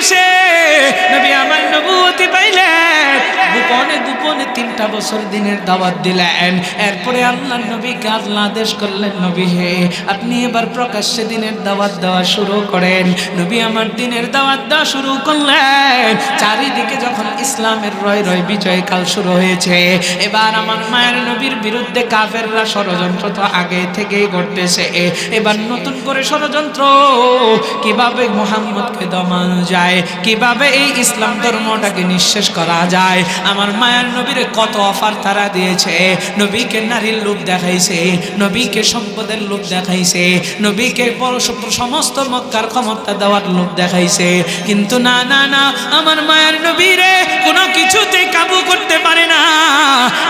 বয়সে নবী আমার নবুয়তি পাইলেন, গোপনে গোপনে 3টা বছর দিনের দাওয়াত দিলেন। এরপরে আল্লাহর নবীকে আল্লাহ আদেশ করলেন, নবী হে, আপনি এবার প্রকাশ্যে দিনের দাওয়াত দেওয়া শুরু করেন। নবী আমার দিনের দাওয়াত দেওয়া শুরু করলেন। চারিদিকে যখন ইসলামের রয় রয় বিজয়কাল শুরু হয়েছে, এবার আমার মায়ের নবীর বিরুদ্ধে কাফেররা ষড়যন্ত্র তো আগে থেকেই করতেছে। এবার নতুন করে ষড়যন্ত্র, কিভাবে মুহাম্মদকে দমানো যায়, কিভাবে এই ইসলাম ধর্মটাকে নিঃশেষ করা যায়। আমার মায়ের নবীর কত অফার তারা দিয়েছে। নবীকে নারীর লোভ দেখাইছে, নবীকে সম্পদের লোভ দেখাইছে, নবীকে সমস্ত মক্কার ক্ষমতা দেওয়ার লোভ দেখাইছে। কিন্তু না না না, আমার মায়ের নবীরে কোনো কিছুতে কাবু করতে পারে না।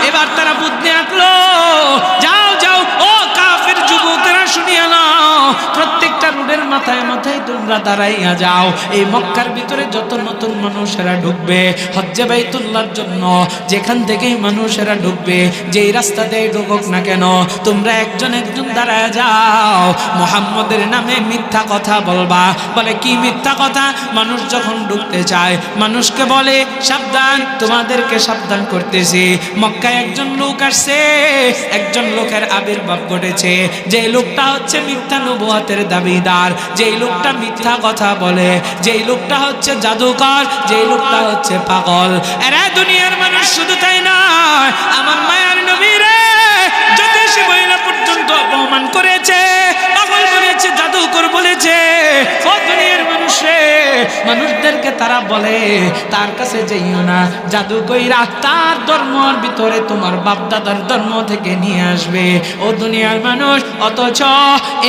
এবার তারা বুদ্ধি আঁকলো, যাও যাও ও কাফের যুবকেরা, শুনিয়া নাও, প্রত্যেকটা রোডের মাথায় মাথায় তোমরা দাঁড়াইয়া যাও। এই মক্কার ভিতরে যত নতুন মানুষেরা ঢুকবে হজ্জে বাইতুল্লাহর জন্য, যেখান থেকেই মানুষেরা ঢুকবে, যেই রাস্তা দিয়ে ঢুকুক না কেন, তোমরা একজন একজন দাঁড়ায় যাও, মুহাম্মদের নামে মিথ্যা কথা বলবা। বলে কি মিথ্যা কথা? মানুষ যখন ঢুকতে চায় মানুষকে বলে সাবধান, তোমাদেরকে সাবধান করতেছি। মক্কায় একজন লোক আসছে, একজন লোকের আবির্ভাব ঘটেছে, যে লোকটা হচ্ছে মিথ্যা নবুয়তের দাবিদার, যেই লোকটা মিথ্যা কথা বলে, যেই লোকটা হচ্ছে জাদুকর, যেই লোকটা হচ্ছে পাগল। এরা দুনিয়ার মানুষ শুধু তাই নয়, আমার মায়ের নবীরে জ্যোতিষী মহিলা পর্যন্ত অপমান করেছে, পাগল বলেছে, জাদুকর বলেছে। ও দুনিয়ার মানুষ রে, মানুষদেরকে তারা বলে তার কাছে যাইও না, জাদু কইরা তার ধর্মের ভিতরে তোমার বাপ দাদার ধর্ম থেকে নিয়ে আসবে। ও দুনিয়ার মানুষ, অথচ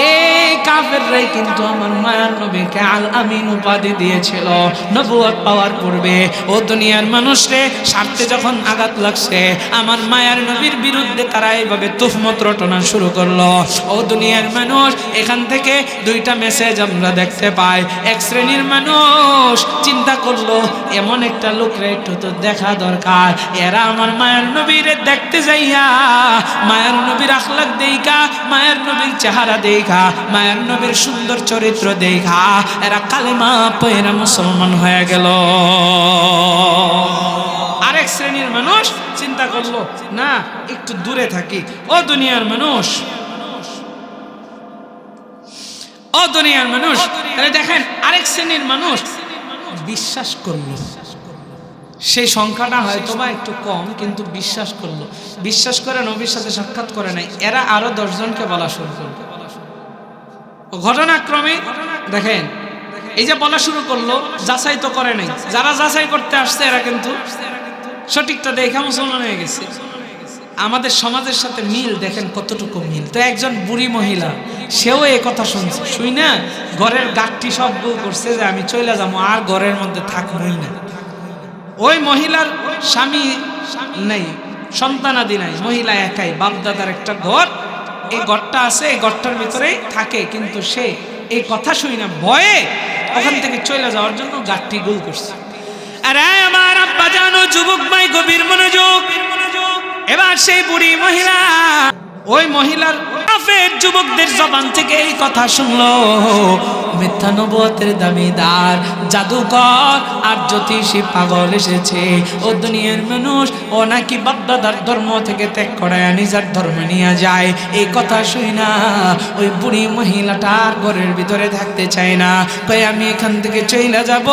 এই কাফেররাই কিন্তু আমার মায়ার নবীকে আল আমিন উপাধি দিয়েছিল নবুয়ত পাওয়ার পূর্বে। ও দুনিয়ার মানুষ রে, স্বার্থে যখন আঘাত লাগছে, আমার মায়ার নবীর বিরুদ্ধে তারা এইভাবে তুহমত রটনা শুরু করলো। ও দুনিয়ার মানুষ, এখান থেকে 2টা মেসেজ আমরা দেখতে পাই। এক শ্রেণীর মানুষ চিন্তা করলো, এমন একটা লোকরে একটু তো দেখা দরকার। এরা আমার মায়ের নবীরে দেখতে যাইয়া, মায়ের নবীর আখলাক দেখা, মায়ের নবীর চেহারা দেখা, মায়ের নবীর সুন্দর চরিত্র দেখা এরা কালেমা পয়রা মুসলমান হয়ে গেল। আরেক শ্রেণীর মানুষ চিন্তা করলো, না একটু দূরে থাকি। ও দুনিয়ার মানুষ, ও দুনিয়ার মানুষ, দেখেন আরেক শ্রেণীর মানুষ বিশ্বাস করলো। সেই সংখ্যাটা হয়তো বা একটু কম, কিন্তু বিশ্বাস করলো। বিশ্বাস করে নবীর সাথে সাক্ষাৎ করে নাই, এরা আরো 10 জনকে বলা শুরু করলো। ঘটনাক্রমে দেখেন, এই যে বলা শুরু করলো, যাচাই তো করে নাই। যারা যাচাই করতে আসছে এরা কিন্তু সঠিকটা দেখা মুসলমান হয়ে গেছে। আমাদের সমাজের সাথে মিল দেখেন কতটুকু মিল। তো একজন বুড়ি মহিলা, সেও এই কথা শুনছে, শুই না ঘরের গাঠটি সব বউ করছে যে আমি চলে যাবো, আর ঘরের মধ্যে থাকবোই না। ওই মহিলার স্বামী নেই, সন্তানাদি নাই, মহিলা একাই, বাপদাদার একটা ঘর, এই ঘরটা আছে, এই ঘরটার ভিতরেই থাকে। কিন্তু সে এই কথা শুই না, ভয়ে ওখান থেকে চলে যাওয়ার জন্য গাঠটি গোল করছে। আরে আমার আব্বা জানো, যুবক ভাই গভীর মনোযোগ। এবার সেই বুড়ি মহিলা, ওই মহিলার কাফের যুবকদের জবান থেকে এই কথা শুনলো, মিথ্যা নবুয়তের দাবিদার জাদুকর আর জ্যোতিষী পাগল এসেছে। ও দুনিয়ার মানুষ, ও নাকি বাপদাদার ধর্ম থেকে ত্যাগ করায় নিজের ধর্ম নিয়ে যায়। এই কথা শুই না ওই বুড়ি মহিলাটা আর ঘরের ভিতরে থাকতে চায় না, কই আমি এখান থেকে চলে যাব,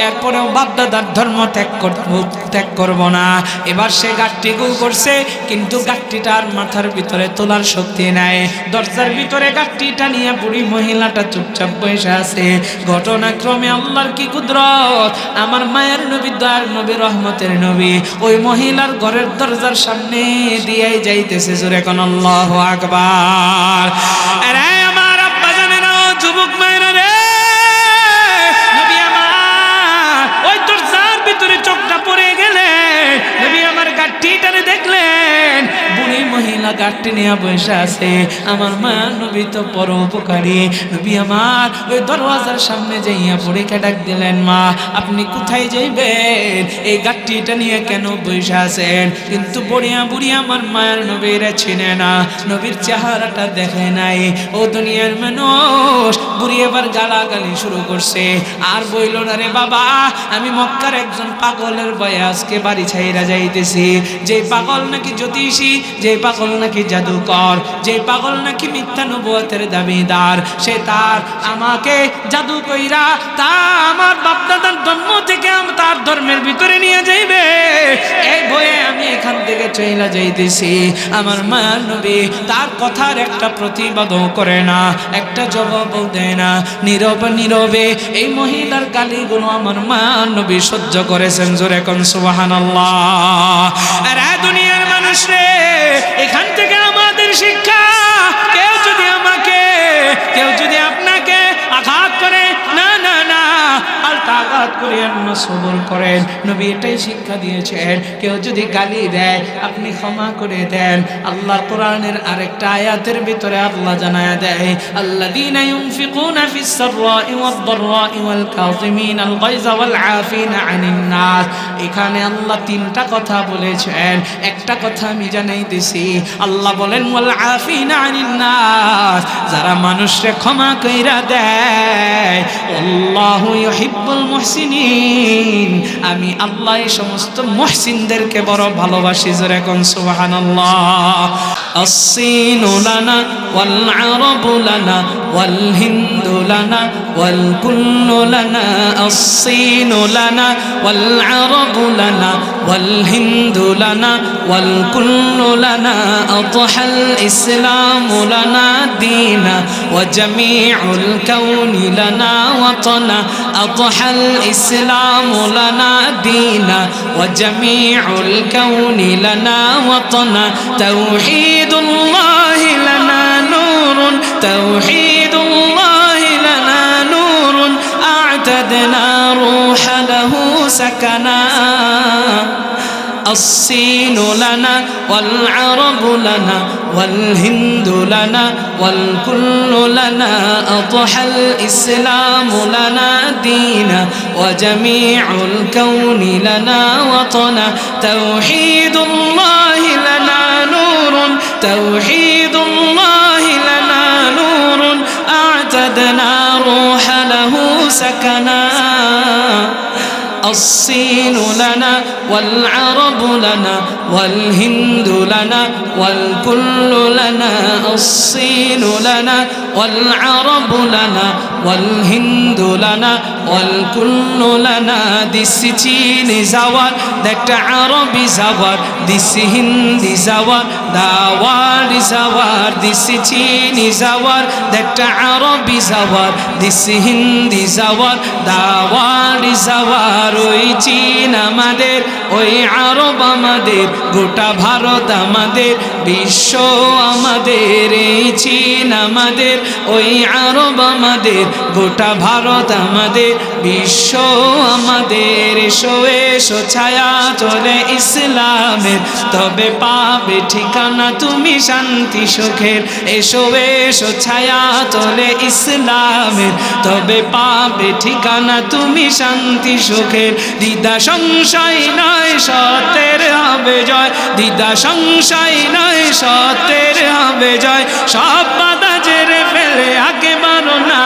এরপরেও বাপদাদার ধর্ম ত্যাগ করব না। এবার সে গাঠটি গোল করছে, কিন্তু গাঠটিটার মাথার ভিতরে তোলার শক্তি নাই। দরজার ভিতরে গাঠটিটা নিয়ে বুড়ি মহিলাটা চুপচাপ বসে আছে। ঘটনাক্রমে আল্লাহর কি কুদরত, আমার মায়ের নবী, দয়ার নবী, রহমতের নবী ওই মহিলার ঘরের দরজার সামনে দিয়েই যাইতেছে। জোরে কোন আল্লাহু আকবার। আরে আমার আব্বা জানে না, যুবক মায়েরা রে, নবী আমার ওই দরজার ভিতরে চোখটা পড়ে গেলে, নবী আমার গাঠটিটারে দেখলেন, বুড়ি মহিলা আল্লাহ গাঠটি নিয়ে বসে আছে। আমার মায়ার নবী তো পরোপকারী নবী আমার ওই দরওয়াজার সামনে যাইয়া বুড়িকে ডাক দিলেন, মা আপনি কোথায় যাইবেন? এই গাঠটিটা নিয়ে কেন বসে আছেন? কিন্তু বুড়ি আমার মায়ের নবীর চিনে না, নবীর চেহারাটা দেখে নাই। ও দুনিয়ার মানুষ, বুড়ি এবার গালাগালি শুরু করছে। আর বইল না, রে বাবা আমি মক্কার একজন পাগলের ভয়ে আজকে বাড়ি ছাইরা যাইতেছি। যে পাগল নাকি জ্যোতিষী, যে পাগল নাকি জাদুকর, যে পাগল নাকি মিথ্যা নবুয়তের দাবিদার, সে তার আমাকে জাদু কইরা তা আমার বাপদাদার ধর্ম থেকে তার ধর্মের ভিতরে নিয়ে যাইবে। এই ভয়ে আমি এখান থেকে চইলা যাইতেছি। আমার মায়ার নবী তার কথার একটা প্রতিবাদও করে না, একটা জবাবও দেয় না। নীরবে এই মহিলার গালিগুলো আমার মায়ার নবী সহ্য করেছেন। জোরে কোন সুবহানাল্লাহ। আর দুনিয়ার মানুষ রে, এখান থেকে আমাদের শিক্ষা, কেউ যদি আপনাকে আঘাত করে, না না না পাল্টা আঘাত করিয়েন না, সবর করেন। নবী এটাই শিক্ষা দিয়েছেন। কেউ যদি গালি দেয় আপনি ক্ষমা করে দেন। আল্লাহর কোরআনের আরেকটা আয়াতের ভিতরে আল্লাহ জানায়া দেয়, আল্লাযীনা ইউনফিকুনা ফিস সাররাই ওয়াদ দাররাই ওয়াল কাযিমিনাল গায়যা ওয়াল আফিনা আনিন নাস। এখানে আল্লাহ তিনটা কথা বলেছেন। একটা কথা আমি জানাই দিছি, আল্লাহ বলেন ওয়াল আফিনা আনিন নাস, যারা মানুষকে ক্ষমা কইরা দেয়। আল্লাহু ইউহিব্বুল মুহসিনিন, আমি আল্লাহ এই সমস্ত মুহসিনদেরকে বড় ভালোবাসি। জোরে কোন সুবহানাল্লাহ। আসসিনু লানা ওয়াল আরাবু লানা ওয়াল হিন্দু লানা ওয়াল কুল্লু লানা। আসসিনু লানা ওয়াল আরাবু লানা ওয়াল হিন্দু লানা ওয়াল কুল্লু লানা। আদহাল ইসলামু লানা দীনা ওয়া জামিউল কাউনি লানা ওয়াতনা। আদহাল ইসলামু লানা দীনা ওয়া জামিউল কাউনি লানা ওয়াতনা। তাওহীদুল্লাহি লানা নূরুন, তাওহীদুল্লাহি লানা নূরুন। আ'তাদনা রূহা লাহু সাকানা। الصين لنا والعرب لنا والهند لنا والكل لنا. أضحى الإسلام لنا دينا وجميع الكون لنا وطنا. توحيد الله لنا نور، توحيد الله لنا نور. أعتدنا روح له سكنا. الصين لنا والعرب لنا والهند لنا والكل لنا. الصين لنا والعرب لنا والهند لنا والكل لنا. This Chinese hour, that Arabic hour, this Hindi hour, the world is our. This Chinese hour, that Arabic hour, this Hindi hour, the world is our. ওই চীন আমাদের, ওই আরব আমাদের, গোটা ভারত আমাদের, বিশ্ব আমাদের। এই চীন আমাদের, ওই আরব আমাদের, গোটা ভারত আমাদের, বিশ্ব আমাদের। এসো এসো ছায়া চলে ইসলামের, তবে পাবে ঠিকানা তুমি শান্তি সুখের। এসো এসো ছায়া চলে ইসলামের, তবে পাবে ঠিকানা তুমি শান্তি সুখের। দ্বিধা সংশয় নয় সত্যের হবে জয়, দ্বিধা সংশয় নয় সত্যের হবে জয়। সব বাধা ঝেড়ে ফেলে আগে বাড়ো না।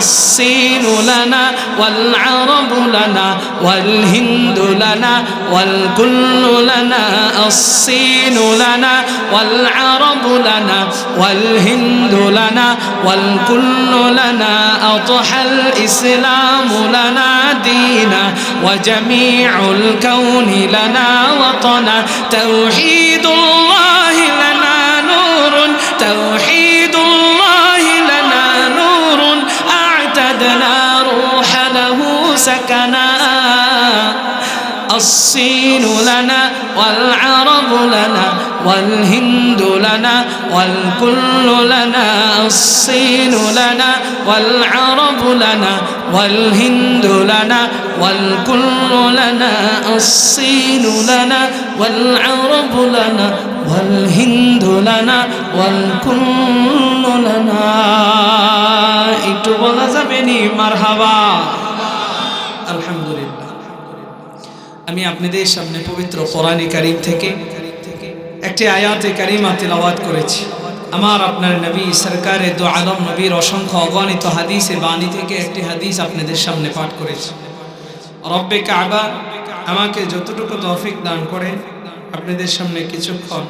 الصين لنا والعرب لنا والهند لنا والكل لنا. الصين لنا والعرب لنا والهند لنا والكل لنا. أضحى الإسلام لنا دينا وجميع الكون لنا وطنا. توحيد الله لنا نور، توحيد الله لنا نور. أعتدنا روح له سكنا. الصين لنا والعرب لنا والهند لنا والكل لنا. الصين لنا والعرب لنا والهند لنا والكل لنا. الصين لنا والعرب لنا ওয়াল হিন্দু লানা ওয়াল কুল্লু লানা। একটু বলা যাবে নি মারহাবা? আলহামদুলিল্লাহ। আমি আপনাদের সামনে পবিত্র কোরআনে কারীম থেকে একটি আয়াতে কারিমা তিলাওয়াত করেছি। আমার আপনার নবী সরকারে দু আলম নবীর অসংখ্য অগণিত হাদিসে বাণী থেকে একটি হাদিস আপনাদের সামনে পাঠ করেছি। রব্বে কাবা আমাকে যতটুকু তৌফিক দান করে আপনাদের সামনে কিছুক্ষণ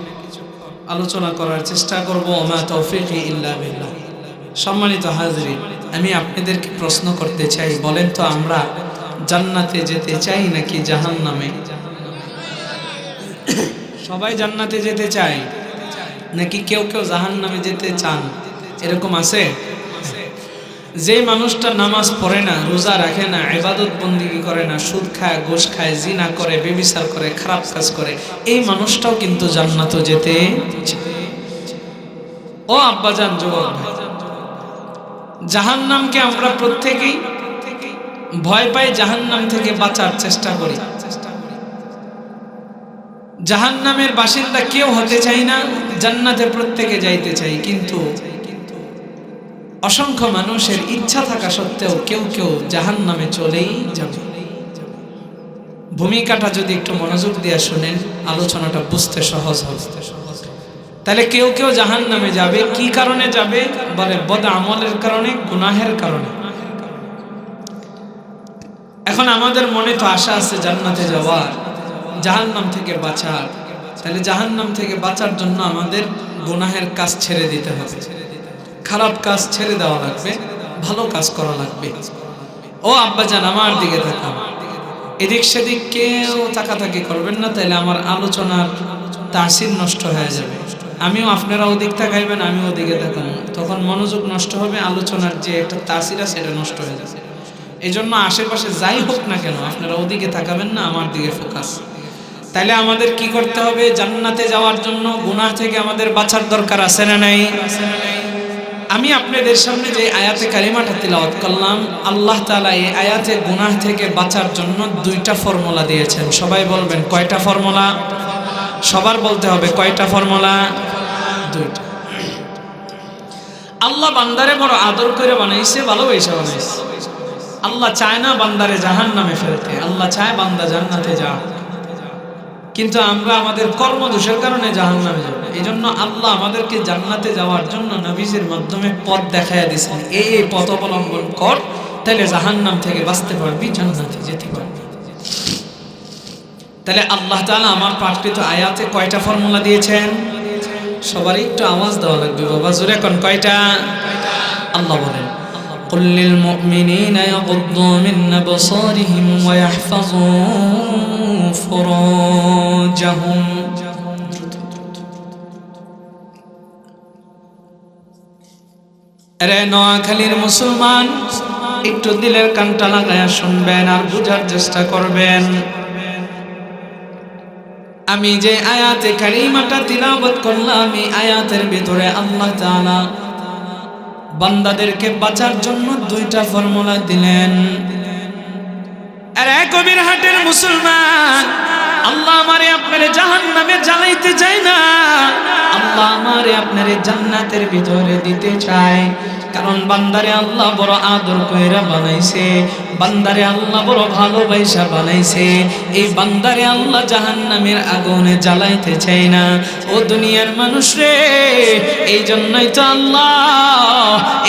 আলোচনা করার চেষ্টা করব। ওমা তৌফিকি ইল্লা বিল্লাহ। সম্মানিত হাজরিন, আমি আপনাদেরকে প্রশ্ন করতে চাই, বলেন তো আমরা জান্নাতে যেতে চাই নাকি জাহান্নামে? সবাই জান্নাতে যেতে চায় নাকি কেউ কেউ জাহান্নামে যেতে চান? এরকম আছে? যে মানুষটা নামাজ পড়ে না, রোজা রাখে না, ইবাদত বন্দেগী করে না, সুদ খায়, ঘুষ খায়, জিনা করে, ব্যভিচার করে, খারাপ কাজ করে, এই মানুষটাও কিন্তু জান্নাতে যেতে চায়। ও আব্বাজান, যুবক ভাই, জাহান্নামকে আমরা প্রত্যেকেই ভয় পাই, জাহান্নাম থেকে বাঁচার চেষ্টা করি। জাহান্নামের বাসিন্দা কেউ হতে চাই না, জান্নাতে প্রত্যেকে যাইতে চাই। কিন্তু অসংখ্য মানুষের ইচ্ছা থাকা সত্ত্বেও কেউ কেউ জাহান্নামে চলেই যাবে। ভূমিকাটা যদি একটু মনোযোগ দিয়ে শুনেন, আলোচনাটা বুঝতে সহজ হবে। তাহলে কেউ কেউ জাহান্নামে যাবে, কি কারণে যাবে? বলে বদ আমলের কারণে, গুনাহের কারণে। এখন আমাদের মনে তো আশা আছে জান্নাতে যাওয়ার, জাহান্নাম থেকে বাঁচার। তাহলে জাহান্নাম থেকে বাঁচার জন্য আমাদের গুনাহের কাজ ছেড়ে দিতে হবে, খারাপ কাজ ছেড়ে দেওয়া লাগবে, ভালো কাজ করা লাগবে। ও আব্বাজান, আমার দিকে তাকান, এদিক সেদিক কেউ তাকাতাকি করবেন না, তাইলে আমার আলোচনার তাসির নষ্ট হয়ে যাবে। আমিও, আপনারা ওদিক তাকাইবেন, আমিও ওদিকে তাকাবো, তখন মনোযোগ নষ্ট হবে, আলোচনার যে একটা তাসির আছে এটা নষ্ট হয়ে যাবে। এই জন্য আশেপাশে যাই হোক না কেন আপনারা ওদিকে তাকাবেন না, আমার দিকে ফোকাস। তাইলে আমাদের কি করতে হবে? জান্নাতে যাওয়ার জন্য গুনাহ থেকে আমাদের বাঁচার দরকার আছে না নাই? আমি আপনাদের সামনে যে আয়াতে কারিমাটা তিলাওয়াত করলাম, আল্লাহ তাআলা এই আয়াতে গুনাহ থেকে বাঁচার জন্য দুইটা ফর্মুলা দিয়েছেন। সবাই বলবেন কয়টা ফর্মুলা? সবার বলতে হবে কয়টা ফর্মুলা? দুইটা। আল্লাহ বান্দারে বড় আদর করে বানাইছে, ভালোবেসে বানাইছে। আল্লাহ চায় না বান্দারে জাহান্নামে ফেলতে, আল্লাহ চায় বান্দা জান্নাতে যাক। কিন্তু আমরা আমাদের কর্মদোষের কারণে জাহান্নামে যাব। এই জন্য আল্লাহ আমাদেরকে জান্নাতে যাওয়ার জন্য নবীজির মাধ্যমে পথ দেখাইয়া দিয়েছেন, এই পথ অবলম্বন কর, তাহলে জাহান্নাম থেকে বাঁচতে পারবি, জান্নাতে যেতে পারবি। তাহলে আল্লাহ তাআলা আমার প্রাকৃত আয়াতে কয়টা ফর্মুলা দিয়েছেন? সবারই একটু আওয়াজ দেওয়া লাগবে বাবা, জোরে কোন কয়টা? আল্লাহ বলেন, قل للمؤمنين يغضوا من أبصارهم ويحفظوا فروجهم। আরে নোয়াখালীর মুসলমান, একটু দিলের কানটা লাগায়া শুনবেন আর বুঝার চেষ্টা করবেন। আমি যে আয়াতে কারিমাটা তিলাওয়াত করলাম, এই আয়াতের ভিতরে আল্লাহ তাআলা বান্দাদেরকে বাঁচার জন্য দুইটা ফর্মুলা দিলেন। আরে কবির হাটের মুসলমান, আল্লাহ আমারে আপনারে জাহান্নামে জ্বালাইতে চায় না, আল্লাহ আমারে আপনারে জান্নাতের ভিতরে দিতে চায়। কারণ বান্দারে আল্লাহ বড় আদর কইরা বানাইছে, বান্দারে আল্লাহ বড় ভালোবাসা বানাইছে। এই বান্দারে আল্লাহ জাহান্নামের আগুনে জ্বালাইতে চায় না। ও দুনিয়ার মানুষ রে, এই জন্যই তো আল্লাহ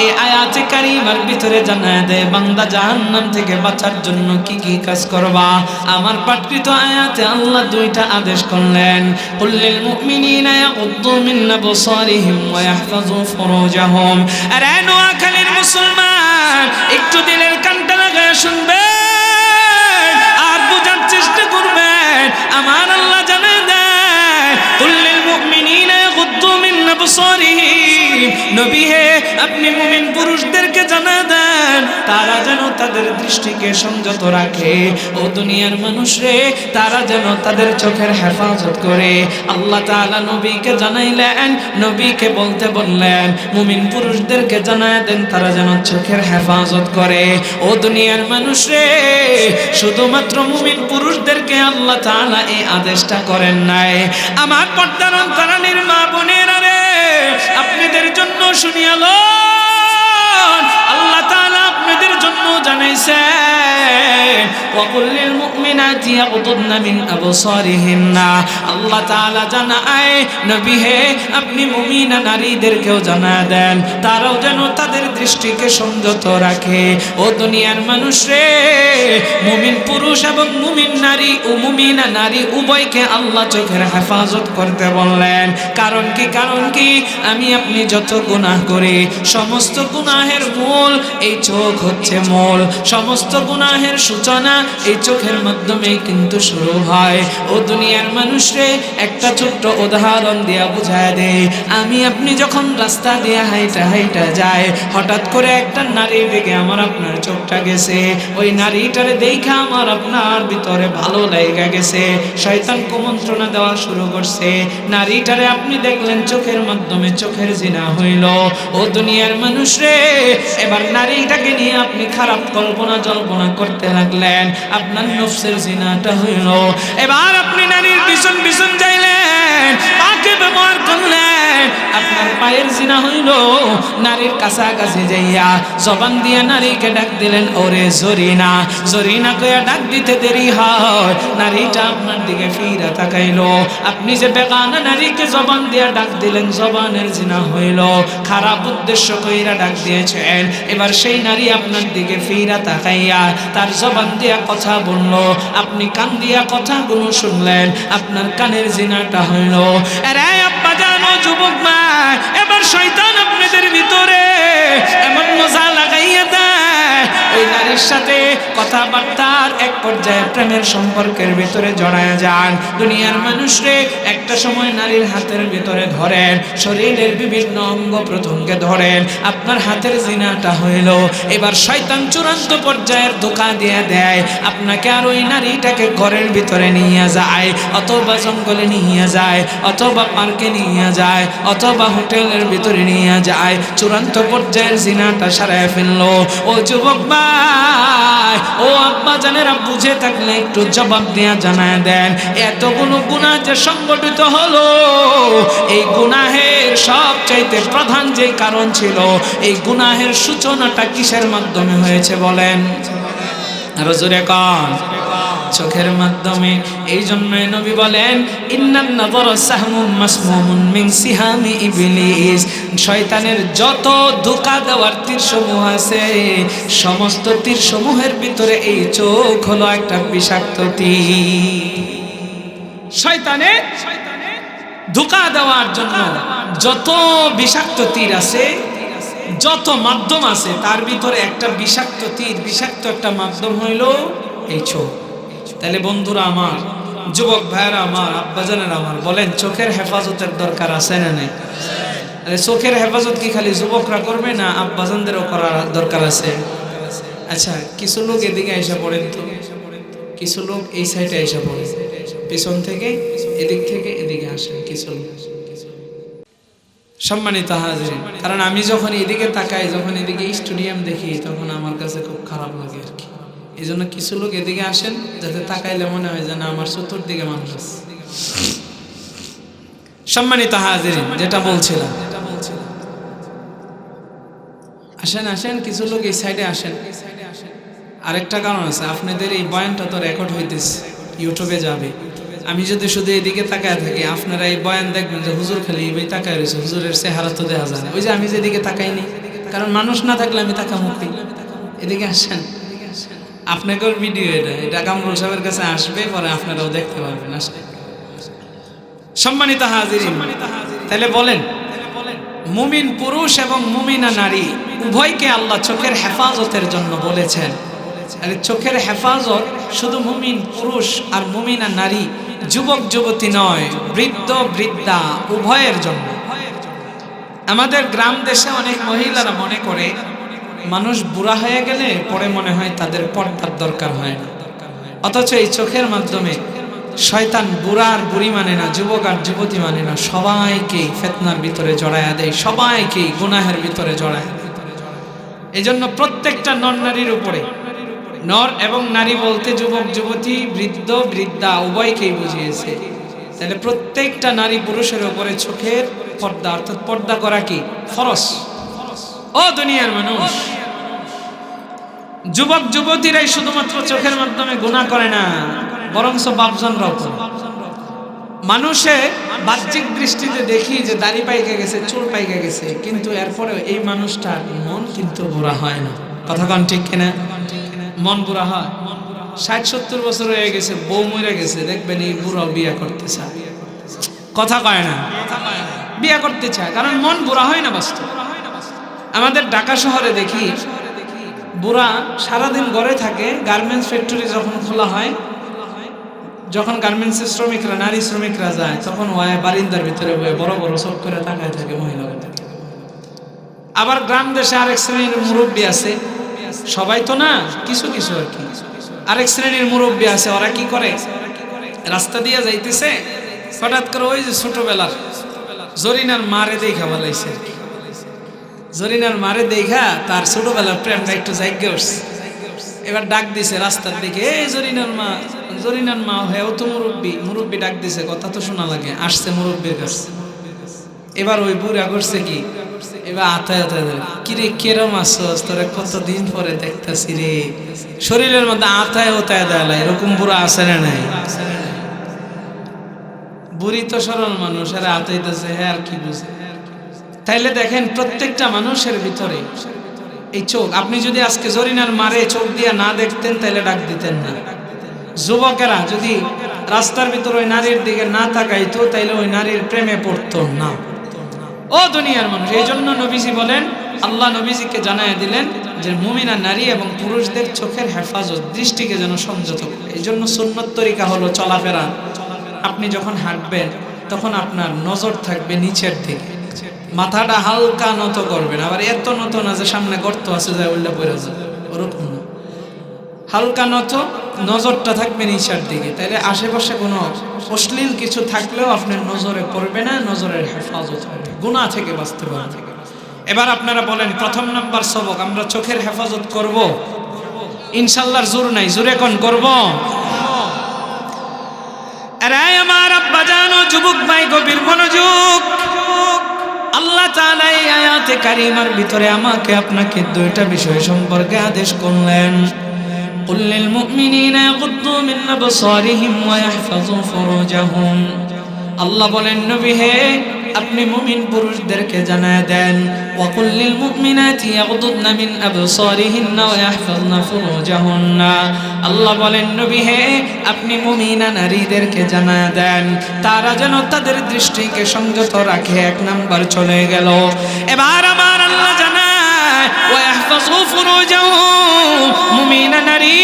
এই আয়াতে কারিমার ভিতরে জানায় দেয় বান্দা জাহান্নাম থেকে বাঁচার জন্য কি কি কাজ করবা। আমার পাঠকৃত আয়াতে আল্লাহ দুইটা আদেশ করলেন, কুল্লিল মুমিনিনা ইয়াগুদ্দু মিন আবসারিহিম ওয়া ইয়াহফাযু ফুরুজাহুম। আরে নোয়াখালীর মুসলমান, একটু দিলের কানটা লাগায় শুনবেন আর বুঝার চেষ্টা করবেন। আমার আল্লাহ জানায় দেয়, কুল্লিল মুমিনিনা ইয়াগুদ্দু মিন আবসারিহিম। নবী হে, আপনি মুমিন পুরুষদেরকে জানায় দেন তারা যেন তাদের দৃষ্টিকে সংযত রাখে। ও দুনিয়ার মানুষ রে, তারা যেন তাদের চোখের হেফাজত করে। আল্লাহ তাআলা নবীকে জানাইলেন, নবীকে বলতে বললেন মুমিন পুরুষদেরকে জানায় দেন তারা যেন চোখের হেফাজত করে। ও দুনিয়ার মানুষ রে, শুধুমাত্র মুমিন পুরুষদেরকে আল্লাহ তাআলা এই আদেশটা করেন নাই, আমার পর্দার অন্তরালের আপনাদের জন্য শুনিয়ালো আল্লাহ তাআলা আপনাদের জন্য জানাইছেন ওয়াকুল্লিল মুমিনাতি ইয়াগুদুদনা মিন আবসারিহিন্না আল্লাহ তাআলা জানায় নবী হে আপনি মুমিনা নারীদেরকেও জানায় দেন তারাও যেন তাদের দৃষ্টিকে সংযত রাখে ও দুনিয়ার মানুষ রে মুমিন পুরুষ এবং মুমিন নারী ও মুমিনা নারী উভয়কে আল্লাহ চোখের হেফাজত করতে বললেন কারণ কি আমি আপনি যত গুনাহ করি সমস্ত গুনাহের মূল এই চোখ হচ্ছে মূল সমস্ত গুনাহের সূচনা এই চোখের মাধ্যমেই কিন্তু শুরু হয় ও দুনিয়ার মানুষ রে একটা ছোট্ট উদাহরণ দিয়া বুঝায় দেই আমি আপনি যখন রাস্তা দিয়ে হাইটা যায় হঠাৎ করে একটা নারীর দিকে আমার আপনার চোখটা গেছে ওই নারীটারে দেখা আমার আপনার ভিতরে ভালো লাগা গেছে শয়তান কুমন্ত্রণা দেওয়া শুরু করছে নারীটারে আপনি দেখলেন চোখের মাধ্যমে চোখের জিনা হইল ও দুনিয়ার মানুষ রে এবার নারীটাকে নিয়ে আপনি খারাপ কল্পনা জল্পনা করতে লাগলেন আপনার নফসের জিনাটা হইল এবার আপনি নারীর পিছন যাইলেন পাকে ব্যবহার করলেন আপনার পায়ের জিনা হইল নারীর কাছাকাছি যাইয়া জবান দিয়া নারীকে ডাক দিলেন ওরে জরিনা কইয়া ডাক দিতে দেরি হয় নারীটা আপনার দিকে ফিরা তাকাইলো আপনি যে বেগানা নারীকে জবান দিয়া ডাক দিলেন জবানের জিনা হইল খারাপ উদ্দেশ্য কইরা ডাক দিয়েছেন এবার সেই নারী আপনার দিকে ফিরা তাকাইয়া তার জবান দিয়া কথা বলল আপনি কান দিয়া কথাগুলো শুনলেন আপনার কানের জিনাটা হইল আরে আব্বা জানো যুবক মা এবার শয়তান আপনাদের ভিতরে এমন মজা লাগাইয়া দেয় ওই নারীর সাথে কথাবার্তার এক পর্যায়ে প্রেমের সম্পর্কের ভিতরে জড়ায় যান দুনিয়ার মানুষরে একটা সময় নারীর হাতের ভিতরে ধরেন শরীরের বিভিন্ন অঙ্গ প্রত্যঙ্গে ধরেন আপনার হাতের জিনাটা হইল এবার শয়তান চূড়ান্ত পর্যায়ের ধোঁকা দিয়ে দেয় আপনাকে আর ওই নারীটাকে ঘরের ভিতরে নিয়ে যায় অথবা জঙ্গলে নিয়ে যায় অথবা পার্কে নিয়ে যায় অথবা হোটেলের ভিতরে নিয়ে যায় চূড়ান্ত পর্যায়ের জিনাটা সারায় ফেললো ও যুবক ভাই ও আব্বা জানেরা বুঝে থাকলে একটু জবাব দিয়া জানায় দেন এতগুলো গুনাহ যে সংগঠিত হলো এই গুনাহের সবচাইতে প্রধান যে কারণ ছিল এই গুনাহের সূচনাটা কিসের মাধ্যমে হয়েছে বলেন আরো জোরে কান চোখের মাধ্যমে এই জন্য নবী বলেন ইন্নান নাযারা সাহমুম মাসমুমুন মিন সিহামি ইবলিস শয়তানের যত ধোঁকা দেওয়ার তীরসমূহ আছে সমস্ত তীরসমূহের ভিতরে এই চোখ হলো একটা বিষাক্ত তীর শয়তানের ধোঁকা দেওয়ার জন্য যত বিষাক্ত তীর আছে যত মাধ্যম আছে তার ভিতরে একটা বিষাক্ত তীর বিষাক্ত একটা মাধ্যম হইল এই চোখ তাহলে বন্ধুরা আমার যুবক ভাইরা আমার আব্বাজানেরা আমার বলেন চোখের হেফাজতের দরকার আছে না নাই আরে চোখের হেফাজত কি খালি যুবকরা করবে না আব্বাজানদেরও করার দরকার আছে আচ্ছা কিছু লোক এদিকে এসে পড়েন তো কিছু লোক এই সাইডে এসে পড়ে পিছন থেকে এদিক থেকে এদিকে আসেন কিছু লোক সম্মানিত হাজির কারণ আমি যখন এদিকে তাকাই যখন এদিকে স্টেডিয়াম দেখি তখন আমার কাছে খুব খারাপ লাগে আর কি এই জন্য কিছু লোক এদিকে আসেন যাতে তাকাইলে মনে হয় যে না আমার চতুর্দিকে মানুষ সম্মানিত হাজির যেটা বলছিলাম আসেন কিছু লোক এই সাইডে আসেন আরেকটা কারণ আছে আপনাদের এই বয়ানটা তো রেকর্ড হইতেছে ইউটিউবে যাবে আমি যদি শুধু এদিকে তাকায় থাকি আপনারা এই বয়ান দেখবেন যে হুজুর খালি এই তাকায় রয়েছে হুজুরের চেহারা তো দেখা যায় না ওই যে আমি যেদিকে তাকাইনি কারণ মানুষ না থাকলে আমি তাকামুখী এদিকে আসেন আপনাদের ভিডিও এটা কামরুল সাহেবের কাছে আসবে পরে আপনারাও দেখতে পারবেন আসলে সম্মানিত হাজিরিন তাহলে বলেন মুমিন পুরুষ এবং মুমিনা নারী উভয়কে আল্লাহ চোখের হেফাজতের জন্য বলেছেন আর চোখের হেফাজত শুধু মুমিন পুরুষ আর মুমিনা নারী যুবক যুবতী নয় বৃদ্ধ বৃদ্ধা উভয়ের জন্য আমাদের গ্রাম দেশে অনেক মহিলারা মনে করে মানুষ বুড়া হয়ে গেলে পরে মনে হয় তাদের পর্দার দরকার হয় না অথচ এই চোখের মাধ্যমে শয়তান বুড়া আর বুড়ি মানে না যুবক আর যুবতী মানে না সবাইকে ফিতনার ভিতরে জড়ায়া দেয় সবাইকে গুনাহের ভিতরে জড়ায় এজন্য প্রত্যেকটা নর নারীর উপরে নর এবং নারী বলতে যুবক যুবতী বৃদ্ধ বৃদ্ধা উভয়কেই বুঝিয়েছে তাহলে প্রত্যেকটা নারী পুরুষের উপরে চোখের পর্দা, অর্থাৎ পর্দা করা কি ফরজ। ও দুনিয়ার মানুষ, যুবক যুবতীরাই শুধুমাত্র চোখের মাধ্যমে গুনাহ করে না, বরঞ্চ বাপজনরাও করে। মানুষে বাহ্যিক দৃষ্টিতে দেখি যে দাড়ি পাইকে গেছে, চুল পাইকে গেছে, কিন্তু এরপরে এই মানুষটার মন কিন্তু বুড়া হয় না। কথা কন ঠিক কিনা? মন বুড়া হয়। 60-70 বছর হয়ে গেছে, বউ মরে গেছে, দেখবেন এই বুড়া বিয়ে করতে চায়। কথা কয় না, বিয়ে করতে চায়, কারণ মন বুড়া হয় না। বাস্তব আমাদের ঢাকা শহরে দেখি বুড়া সারাদিন ঘরে থাকে, গার্মেন্টস ফ্যাক্টরি যখন খোলা হয়, যখন গার্মেন্টসের শ্রমিকরা, নারী শ্রমিকরা যায়, তখন ওয়াই বারিন্দার ভিতরে বড় বড় চোখ করে তাকায় থাকে মহিলাদের। আবার গ্রাম দেশে আরেক শ্রেণীর মুরব্বী আছে, সবাই তো না, কিছু কিছু আর কি, আরেক শ্রেণীর মুরব্বী আছে। ওরা কি করে, রাস্তা দিয়ে যাইতেছে, হঠাৎ করে ওই যে ছোটবেলার জরিনার মারে দেখা বলাইছে, জরিনার মারে দেখা তার ছোটবেলার প্রেমটা একটু জায়গা উঠছে। এবার ডাক দিছে রাস্তার দিকে, এই জরিনার মা, জরিনার মা হেও তো মুরব্বী, মুরব্বী ডাক দিছে, কথা তো শোনা লাগে, আসছে মুরব্বীর কাছে। এবার ওই বুড়া করছে কি, এবার আতায় আতায় কিরে কেরম আসছস, তোরে কতদিন পরে দেখতেছি রে, শরীরের মধ্যে আতায় ওতায় দেয়, এরকম বুড়া আছে না নাই? বুড়ি তো সরল মানুষ, আর আতাইতেছে, হ্যাঁ আর কি বুঝে। তাইলে দেখেন প্রত্যেকটা মানুষের ভিতরে এই চোখ, আপনি যদি আজকে জরিনার মারে চোখ দিয়ে না দেখতেন তাহলে ডাক দিতেন না। যুবকেরা যদি রাস্তার ভিতরে ওই নারীর দিকে না তাকাইতো তাইলে ওই নারীর প্রেমে পড়তো না। ও দুনিয়ার মানুষ, এই জন্য নবীজি বলেন, আল্লাহ নবীজিকে জানায় দিলেন যে মুমিনা নারী এবং পুরুষদের চোখের হেফাজত, দৃষ্টিকে যেন সংযত করে। এই জন্য সুন্নত তরিকা হলো চলাফেরা, আপনি যখন হাঁটবেন তখন আপনার নজর থাকবে নিচের দিকে, মাথাটা হালকা নত করবেন, আবার এত নত না যে সামনে গর্ত আছে যায় উল্টা পড়ে যাবে, ওরকম না, হালকা নত, নজরটা থাকবে নিচের দিকে। তাইলে আশেপাশে কোনো অশ্লীল কিছু থাকলেও আপনার নজরে পড়বে না, নজরের হেফাজত হবে, গুনাহ থেকে বাঁচতে পারবে। এবার আপনারা বলেন, প্রথম নাম্বার সবক, আমরা চোখের হেফাজত করব ইনশাআল্লাহর জোর নাই, জোরে কোন করব? আরে আমার আব্বা জানো, যুবক ভাই গভীর মনোযোগ। আল্লাহ তাআলা এই আয়াতে কারিমার ভিতরে আমাকে আপনাকে দুইটা বিষয় সম্পর্কে আদেশ করলেন। কুল লিল মুমিনিনা ইয়াগুদ্দু মিন আবসারিহিম ওয়া ইয়াহফাযু ফুরুজাহুম। আল্লাহ বলেন, নবী হে, আপনি মুমিন পুরুষদেরকে জানায় দেন, ওয়া কুল লিল মুমিনাতি ইয়াগুদ্দুনা মিন আবসারিহিন্না ওয়া ইয়াহফাযনা ফুরুজাহুন্না। আল্লাহ বলেন, নবী হে, আপনি মুমিনা নারীদেরকে জানায় দেন, তারা যেন তাদের দৃষ্টিকে সংযত রাখে। এক নাম্বার চলে গেল। এবার আমার আল্লাহ জানায়, ওয়া ইয়াহফাযু ফুরুজাহুম, মুমিনা নারী